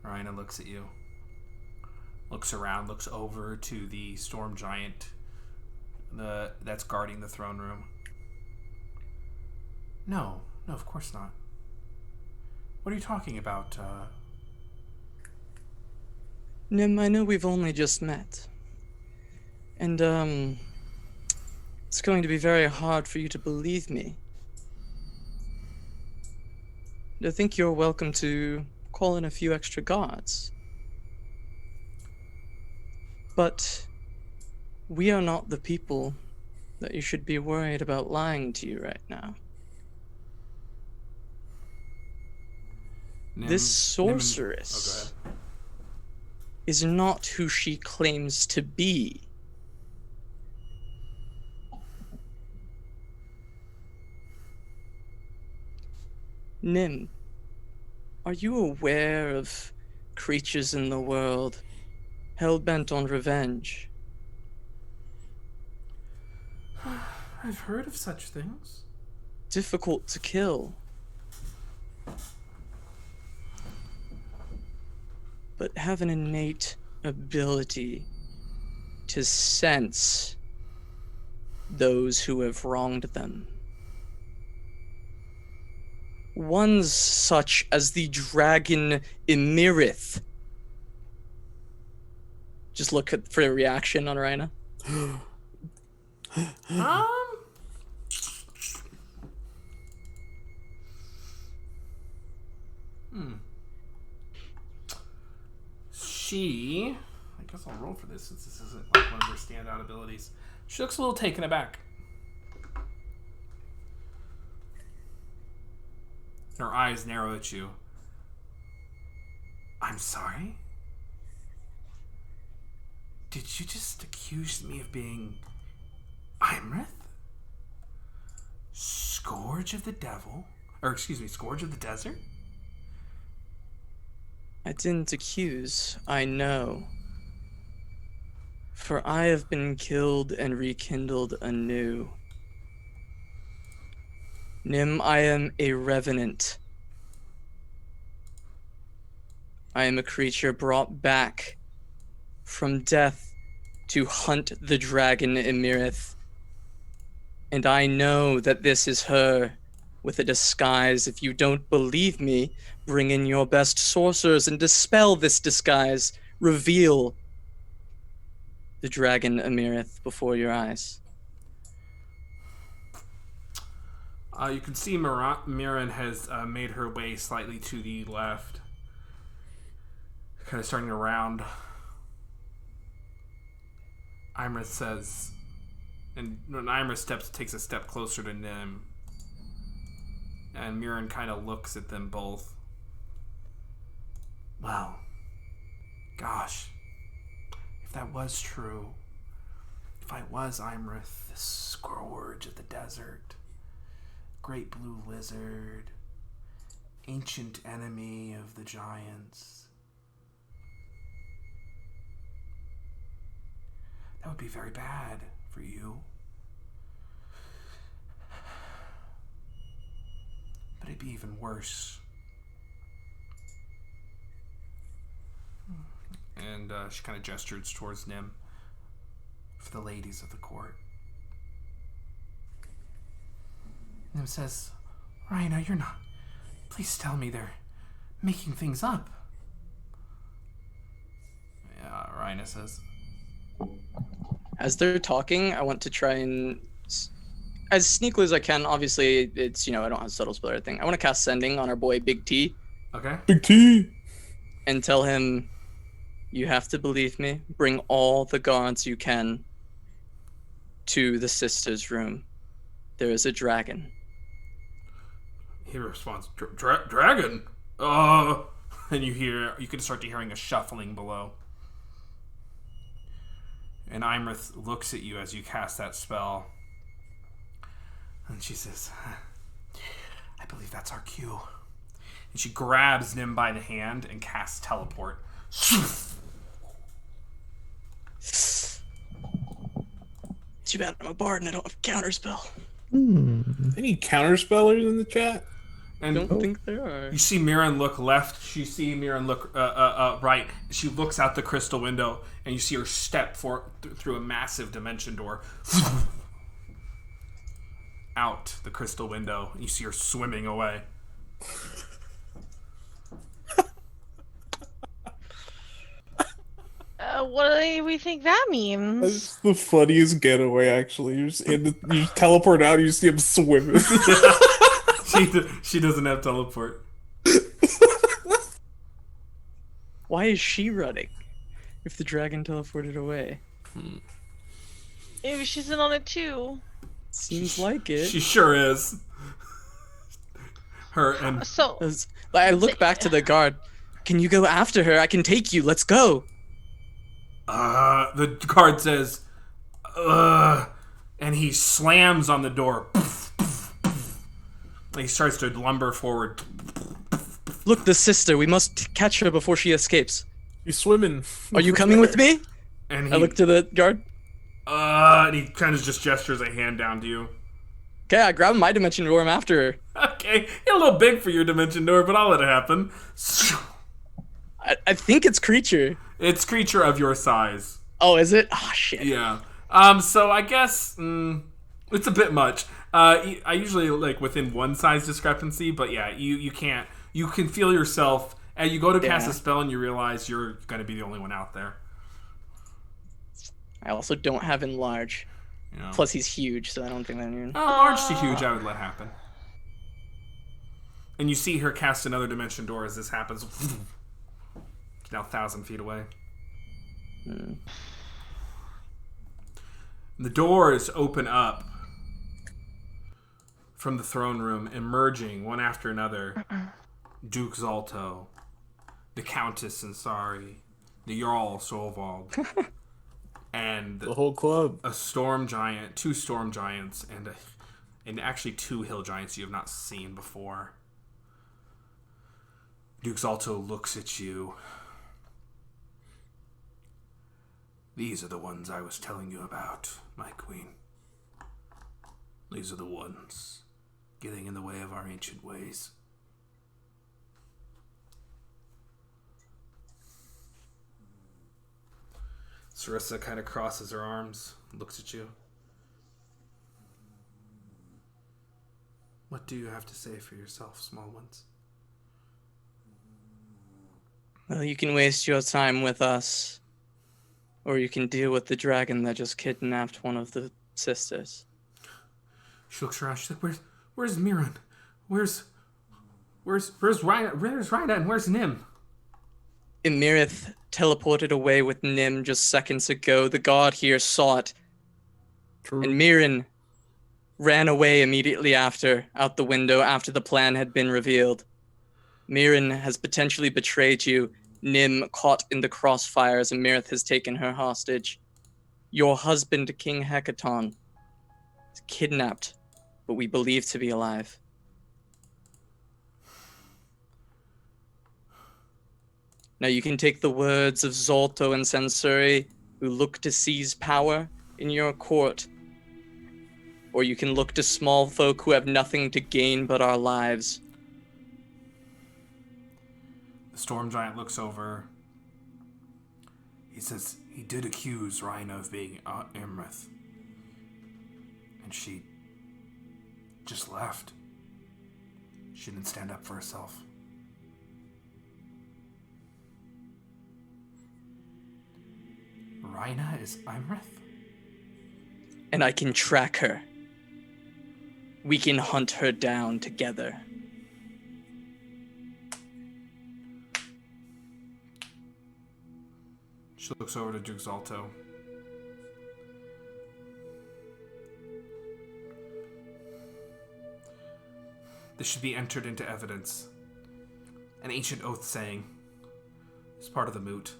Rhina looks at you. Looks around, looks over to the storm giant that's guarding the throne room. No, of course not. What are you talking about? Nim, I know we've only just met. And, it's going to be very hard for you to believe me. I think you're welcome to call in a few extra guards. But we are not the people that you should be worried about lying to you right now. This sorceress Oh, go ahead. is not who she claims to be. Nim, are you aware of creatures in the world hell-bent on revenge? I've heard of such things. Difficult to kill, but have an innate ability to sense those who have wronged them. Ones such as the dragon Emirith. Just look for a reaction on Rhina. She, I guess I'll roll for this since this isn't like one of her standout abilities. She looks a little taken aback. Her eyes narrow at you. I'm sorry? Did you just accuse me of being Imrith? Scourge of the devil? Or excuse me, Scourge of the desert? I didn't accuse, I know. For I have been killed and rekindled anew. Nim, I am a revenant. I am a creature brought back from death to hunt the dragon Emirith And I know that this is her with a disguise. If you don't believe me, bring in your best sorcerers and dispel this disguise. Reveal the dragon Amirith before your eyes. You can see Mirren has made her way slightly to the left. Kind of starting to round. Imrith says... And when Imrith takes a step closer to Nim. And Mirren kind of looks at them both. Well, gosh. If that was true. If I was Imrith, the scourge of the desert. Great blue lizard. Ancient enemy of the giants. That would be very bad for you. But it'd be even worse. And she kind of gestures towards Nim for the ladies of the court. Nim says, Rhina, you're not... Please tell me they're making things up. Yeah, Rhina says... As they're talking, I want to try and, as sneakily as I can, obviously it's, I don't have subtle spell or anything. I want to cast Sending on our boy Big T. Okay. Big T! And tell him, you have to believe me. Bring all the guards you can to the sister's room. There is a dragon. He responds, Dragon? And you can start to hearing a shuffling below. And Imrith looks at you as you cast that spell. And she says, I believe that's our cue. And she grabs Nim by the hand and casts Teleport. Too bad I'm a bard and I don't have counterspell. Any counterspellers in the chat? And Don't think there are. you see Mirren look left. You see Mirren look right. She looks out the crystal window, and you see her step through a massive dimension door. Out the crystal window. You see her swimming away. What do we think that means? That's the funniest getaway, actually. You teleport out, you see him swimming. She doesn't have teleport. Why is she running? If the dragon teleported away. Maybe she's in on it too. Seems like it. She sure is. Her and So, I look back to the guard. Can you go after her? I can take you. Let's go. the guard says, and he slams on the door. He starts to lumber forward. Look, the sister. We must catch her before she escapes. You're swimming. Are you coming with me? And I look to the guard. And he kind of just gestures a hand down to you. Okay, I grab my dimension door. I'm after her. Okay, you're a little big for your dimension door, but I'll let it happen. I think it's creature. It's creature of your size. Oh, is it? Oh, shit. Yeah. So I guess it's a bit much. I usually like within one size discrepancy, but yeah, you can't. You can feel yourself, and you go to cast a spell, and you realize you're going to be the only one out there. I also don't have enlarge. You know? Plus, he's huge, so I don't think that even. Large to huge, I would let happen. And you see her cast another dimension door as this happens. It's now 1,000 feet away. The doors open up from the throne room, emerging one after another. Duke Zalto, the Countess Ansari, the Jarl Solvald, and The whole club. a storm giant, two storm giants, and actually two hill giants you have not seen before. Duke Zalto looks at you. These are the ones I was telling you about, my queen. These are the ones getting in the way of our ancient ways. Sarissa kind of crosses her arms, looks at you. What do you have to say for yourself, small ones? Well, you can waste your time with us, or you can deal with the dragon that just kidnapped one of the sisters. She looks around. She's like, "Where's Miran? Where's Rhina? Where's Rhina and where's Nim?" Emirith teleported away with Nim just seconds ago. The god here saw it. And Miran ran away immediately after, out the window, after the plan had been revealed. Miran has potentially betrayed you. Nim caught in the crossfires, and Mirith has taken her hostage. Your husband, King Hecaton, is kidnapped, but we believe to be alive. Now you can take the words of Zolto and Sensori, who look to seize power in your court, or you can look to small folk who have nothing to gain but our lives. The storm giant looks over. He says he did accuse Rhina of being Imrith. And she just left. She didn't stand up for herself. Rhina is Imrith? And I can track her. We can hunt her down together. She looks over to Duke Zalto. This should be entered into evidence. An ancient oath saying, as part of the moot,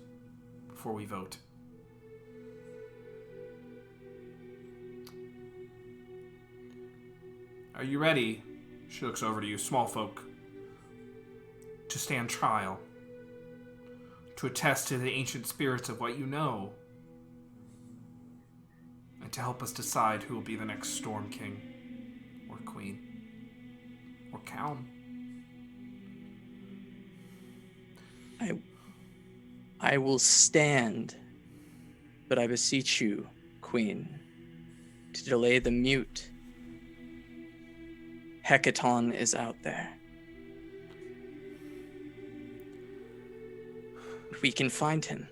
before we vote. Are you ready? She looks over to you, small folk, to stand trial, to attest to the ancient spirits of what you know, and to help us decide who will be the next Storm King, or Queen, or Count. I will stand, but I beseech you, Queen, to delay the mute. Hecaton is out there. We can find him.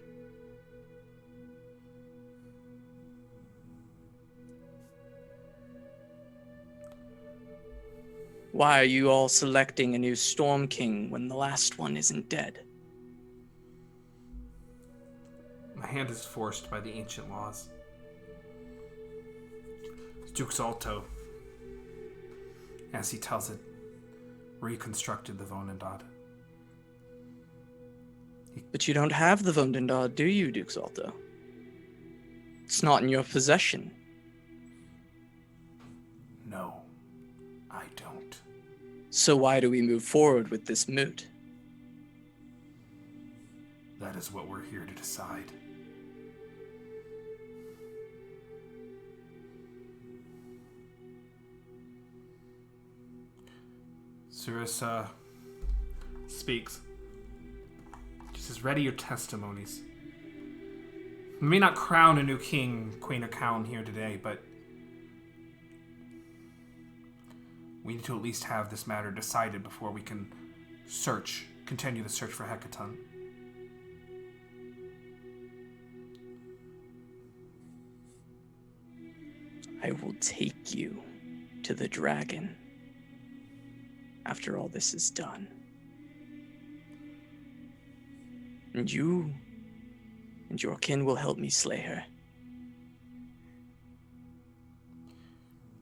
Why are you all selecting a new Storm King when the last one isn't dead? My hand is forced by the ancient laws. Duke Zalto, as he tells it, reconstructed the Vonendad. But you don't have the Vondendad, do you, Duke Zalto? It's not in your possession. No, I don't. So why do we move forward with this moot? That is what we're here to decide. Sarissa speaks. She says, ready your testimonies. We may not crown a new king, Queen or Count here today, but we need to at least have this matter decided before we can continue the search for Hecaton. I will take you to the dragon after all this is done. And you and your kin will help me slay her.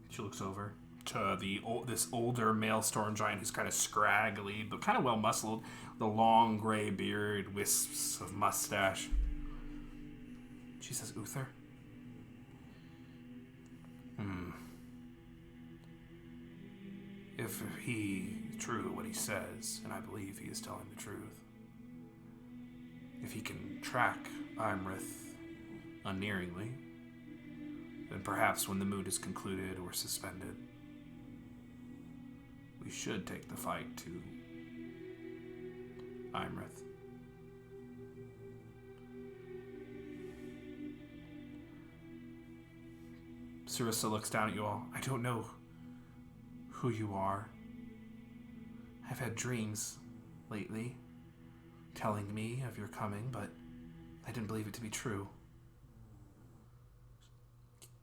She looks over to this older male storm giant who's kind of scraggly, but kind of well muscled, the long gray beard, wisps of mustache. She says, Uther? If he is true what he says, and I believe he is telling the truth, if he can track Imrith unerringly, then perhaps when the moot is concluded or suspended, we should take the fight to Imrith. Sarissa looks down at you all. I don't know who you are. I've had dreams lately telling me of your coming, but I didn't believe it to be true.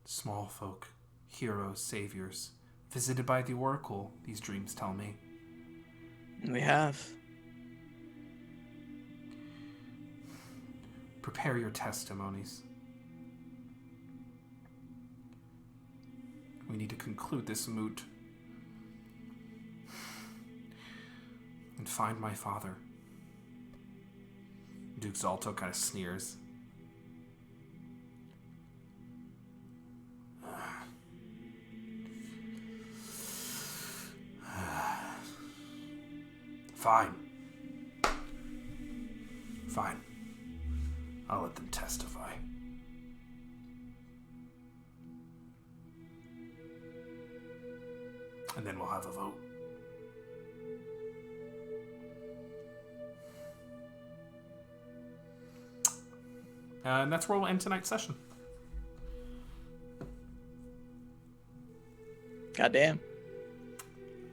Small folk, heroes, saviors, visited by the Oracle, these dreams tell me. We have. Prepare your testimonies. We need to conclude this moot and find my father. Duke Zalto kind of sneers. Fine. Fine. I'll let them testify. And then we'll have a vote. And that's where we'll end tonight's session. Goddamn.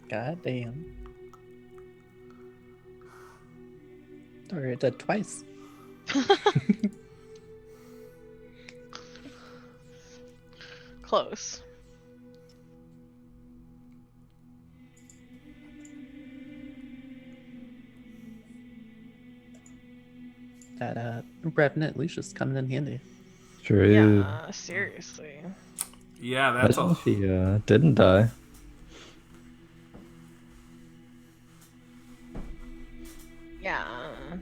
Goddamn. Or dead twice. Close. That Revenant leash is coming in handy. True. Yeah, seriously. Yeah, that's Imagine all. if he didn't die. Yeah,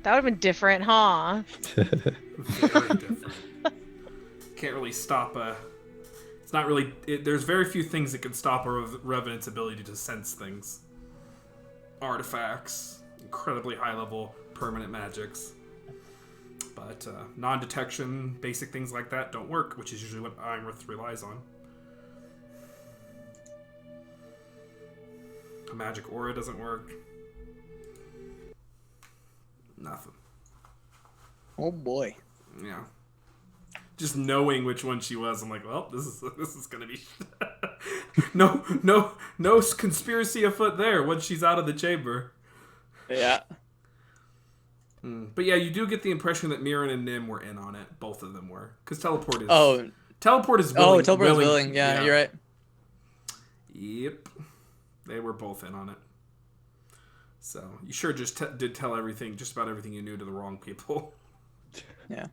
that would have been different, huh? Very different. Can't really stop a... It's not really... there's very few things that can stop a Revenant's ability to sense things. Artifacts, incredibly high-level permanent magics. But non-detection, basic things like that don't work, which is usually what Ironworth relies on. A magic aura doesn't work. Nothing. Oh boy. Yeah. Just knowing which one she was, I'm like, well, this is gonna be no conspiracy afoot there once she's out of the chamber. Yeah. But yeah, you do get the impression that Mirren and Nim were in on it. Both of them were, because teleport is. Teleport is willing. Oh, teleport is willing. Yeah, you're right. Yep, they were both in on it. So you sure just did tell everything, just about everything you knew to the wrong people. Yeah.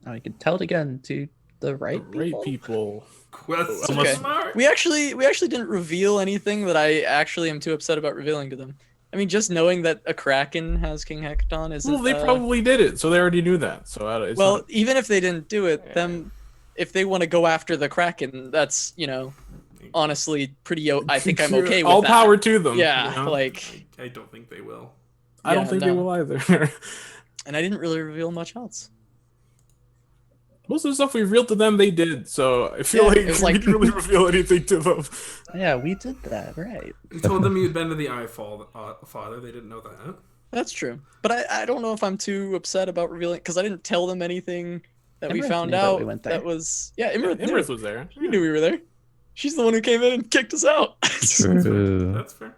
Oh, you can tell it again to the right people. Question Okay. mark. We actually didn't reveal anything that I actually am too upset about revealing to them. I mean, just knowing that a Kraken has King Hecaton isn't... Well, they probably did it, so they already knew that. So it's well, not... even if they didn't do it, them, if they want to go after the Kraken, that's, honestly pretty... I think I'm okay with all that. power to them. Yeah, like... I don't think they will. I don't think they will either. And I didn't really reveal much else. Most of the stuff we revealed to them, they did. So I feel it was we like- didn't really reveal anything to them. Yeah, we did that, right. You told them you'd been to the Father. They didn't know that. That's true. But I don't know if I'm too upset about revealing, because I didn't tell them anything that we Imrith found knew that out we went there. that was... Yeah, Imrith knew. Imrith was there. She knew we were there. She's the one who came in and kicked us out. True. That's fair.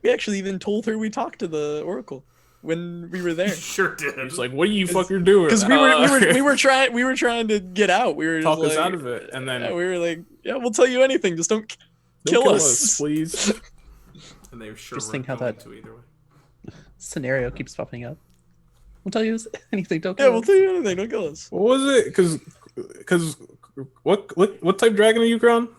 We actually even told her we talked to the Oracle when we were there. Sure did. He's like, "What are you fucking doing?" Because we were trying to get out. We were talk just us like, out of it, and then yeah, we were like, "Yeah, we'll tell you anything. Just don't "Don't kill us." please. And they sure Just weren't think how going that- to either way. Scenario keeps popping up. We'll tell you anything, don't Yeah, kill we'll us. tell you anything. Don't kill us. What was it? Because what type dragon are you, Crown?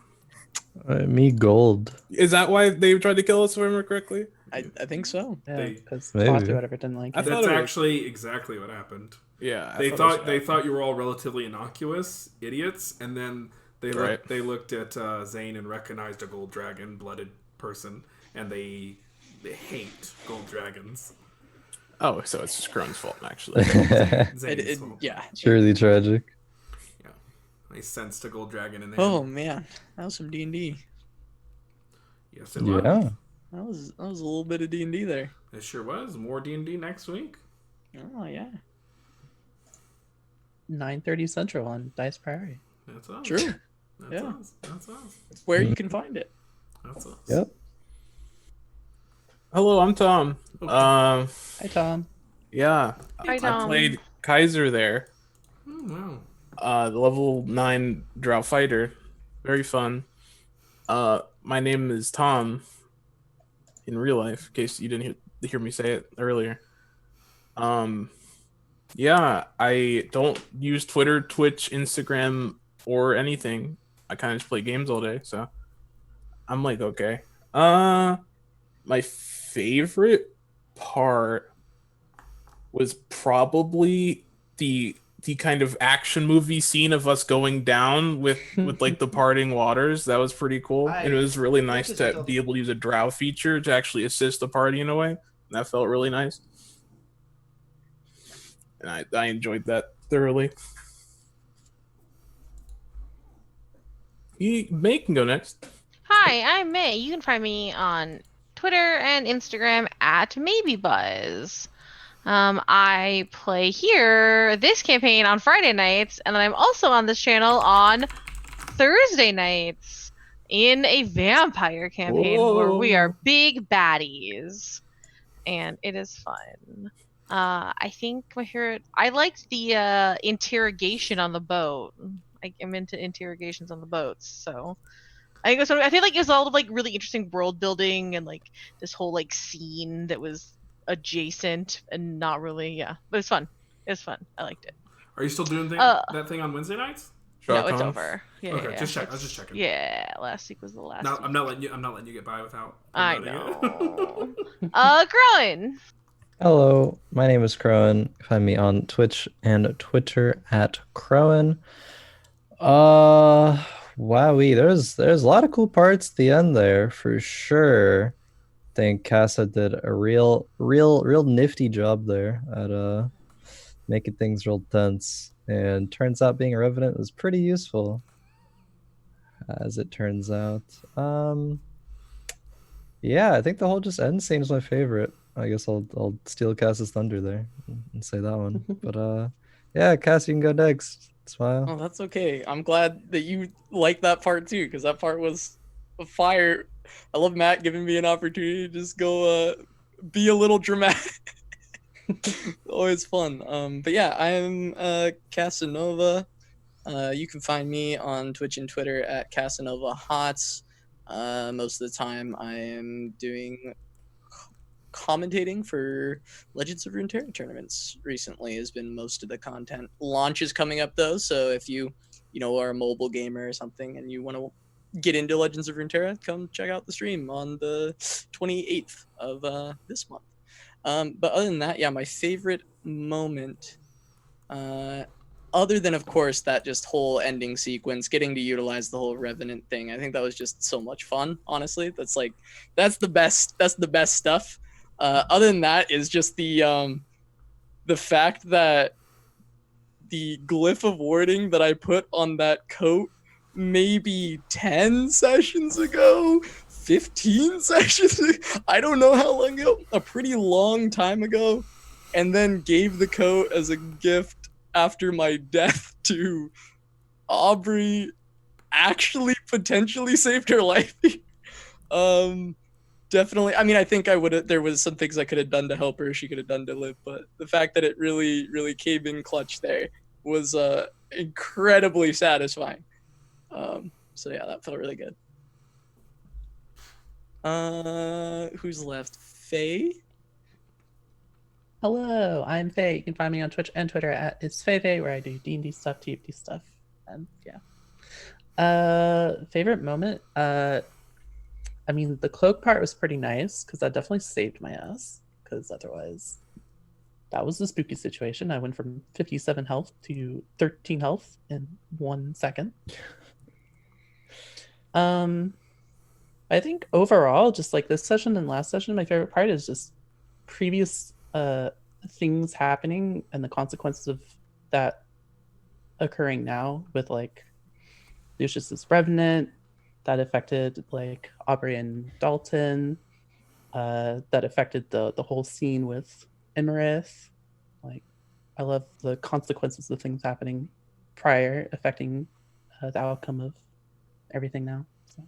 Me gold. Is that why they tried to kill us? If I remember correctly. I think so. Yeah, They- because Maybe. Fatu whatever didn't like I it. thought That's it was- actually exactly what happened. Yeah. They thought you were all relatively innocuous idiots, and then they Right. looked at Zane and recognized a gold dragon blooded person, and they hate gold dragons. Oh, so it's just Crown's fault, actually. Zane's fault. Yeah. Surely tragic. They sensed a gold dragon in there. Oh man, that was some D&D. Yes, it was. Yeah. That was a little bit of D&D there. It sure was. More D&D next week. Oh yeah. 9:30 Central on Dice Priority. That's us. True. That's Yeah. us. That's us. It's where you can find it. That's us. Yep. Hello, I'm Tom. Okay. Hi, Tom. Yeah, Hi, I Tom. played Kaiser there. Oh, wow. The level 9 Drow fighter. Very fun. My name is Tom in real life, in case you didn't hear me say it earlier. Yeah, I don't use Twitter, Twitch, Instagram, or anything. I kind of just play games all day, so I'm like, okay. My favorite part was probably the kind of action movie scene of us going down with like the parting waters. That was pretty cool, and it was really nice to be able to use a drow feature to actually assist the party in a way. That felt really nice, and I enjoyed that thoroughly. May can go next. Hi, I'm May. You can find me on Twitter and Instagram at MaybeBuzz. I play here this campaign on Friday nights, and then I'm also on this channel on Thursday nights in a vampire campaign where we are big baddies, and it is fun. I think my favorite. I liked the interrogation on the boat. I'm into interrogations on the boats, so I think it was. I feel like it was all of like really interesting world building and like this whole like scene that was adjacent and not really. Yeah, but it was fun. It was fun. I liked it. Are you still doing Uh, that thing on Wednesday nights? No, it's Shotcon. over. Yeah, Okay, yeah, just check. I it's- was just checking. Yeah, last week was the last. No, week. I'm not letting you get by without. I promoting it. know. Growing. Hello, my name is Crowan. Find me on Twitch and Twitter at Crowan. Wowee, there's a lot of cool parts at the end there for sure. I think Casa did a real nifty job there at making things real tense. And turns out being a revenant was pretty useful, as it turns out. Yeah, I think the whole just end scene is my favorite. I guess I'll steal Cass's thunder there and say that one. But yeah, Cass, you can go next. Smile. Oh, that's okay. I'm glad that you like that part too, because that part was a fire. I love Matt giving me an opportunity to just go be a little dramatic. Always fun. But yeah, I'm Casanova. You can find me on Twitch and Twitter at Casanova Hots. Most of the time, I am doing commentating for Legends of Runeterra tournaments. Recently, has been most of the content. Launch is coming up though, so if you are a mobile gamer or something and you want to get into Legends of Runeterra, come check out the stream on the 28th of this month. But other than that, yeah, my favorite moment, other than of course that just whole ending sequence, getting to utilize the whole Revenant thing, I think that was just so much fun. Honestly, that's the best stuff. Other than that is just the fact that the glyph of warding that I put on that coat maybe 10 sessions ago, 15 sessions ago, I don't know how long ago, a pretty long time ago, and then gave the coat as a gift after my death to Aubrey, actually potentially saved her life. Definitely. I mean, I think there was some things I could have done to help her, she could have done to live, but the fact that it really, really came in clutch there was incredibly satisfying. So yeah, that felt really good. Who's left? Faye? Hello, I'm Faye. You can find me on Twitch and Twitter at It's Faye, where I do D&D stuff, TFT stuff, and yeah. Favorite moment? I mean, the cloak part was pretty nice because that definitely saved my ass. Because otherwise, that was a spooky situation. I went from 57 health to 13 health in 1 second. I think overall, just like this session and last session, my favorite part is just previous things happening and the consequences of that occurring now with like Lucius's Revenant that affected like Aubrey and Dalton, that affected the whole scene with Emerith. Like, I love the consequences of things happening prior affecting the outcome of everything now. So.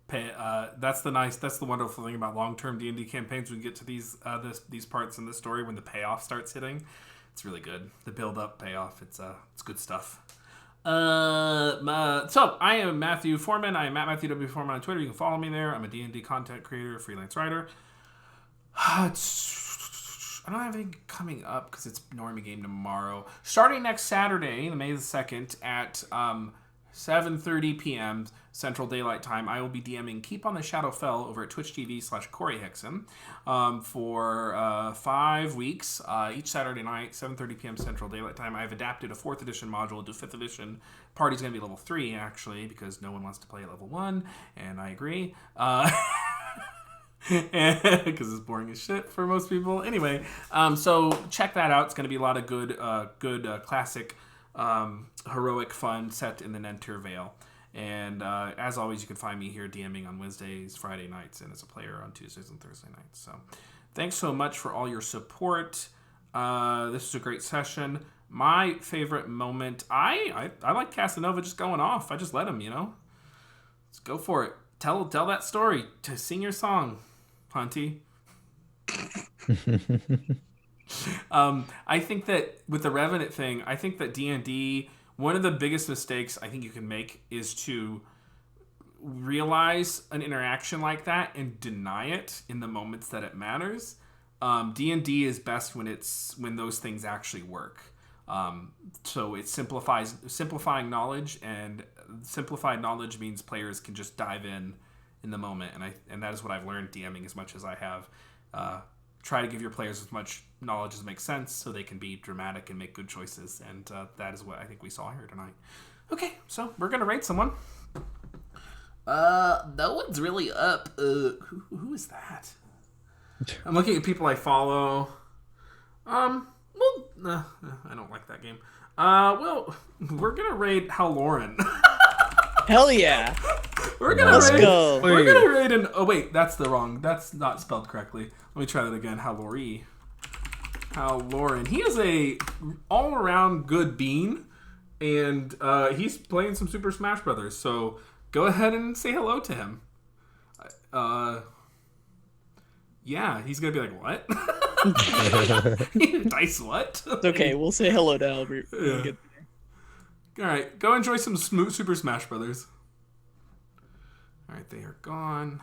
That's the wonderful thing about long-term D&D campaigns. When we get to these parts in the story, when the payoff starts hitting, it's really good. The build-up, payoff, it's good stuff. So I am Matthew Foreman. I am at Matthew W. Foreman on Twitter. You can follow me there. I'm a D&D content creator, freelance writer. I don't have anything coming up because it's Normie Game tomorrow. Starting next Saturday, May the 2nd at 7:30 p.m. Central Daylight Time, I will be DMing Keep on the Shadow Fell over at Twitch.tv/Corey Hickson for 5 weeks, each Saturday night, 7:30 p.m. Central Daylight Time. I've adapted a 4th edition module to 5th edition. Party's going to be level 3, actually, because no one wants to play at level 1, and I agree. Because it's boring as shit for most people. Anyway, so check that out. It's going to be a lot of good classic heroic fun set in the Nentir Vale. And as always, you can find me here DMing on Wednesdays, Friday nights, and as a player on Tuesdays and Thursday nights. So thanks so much for all your support. This was a great session. My favorite moment, I like Casanova just going off. I just let him, Let's go for it. Tell that story. To sing your song, Hunty. I think that with the Revenant thing, I think that D&D, one of the biggest mistakes I think you can make is to realize an interaction like that and deny it in the moments that it matters. D&D is best when those things actually work. So it simplifying knowledge, and simplified knowledge means players can just dive in the moment, and that is what I've learned DMing as much as I have. Try to give your players as much knowledge as makes sense so they can be dramatic and make good choices. And that is what I think we saw here tonight. Okay, so we're going to rate someone. No one's really up. Who is that? I'm looking at people I follow. I don't like that game. Well, we're going to rate Halloran. Hell yeah. Let's go. We're gonna rate an. Oh wait, that's not spelled correctly. Let me try that again. Halloran. He is a all-around good bean, and he's playing some Super Smash Brothers. So go ahead and say hello to him. Yeah, he's gonna be like, what? Dice what? It's okay, we'll say hello to Albert. Yeah. All right, go enjoy some Super Smash Brothers. All right, they are gone.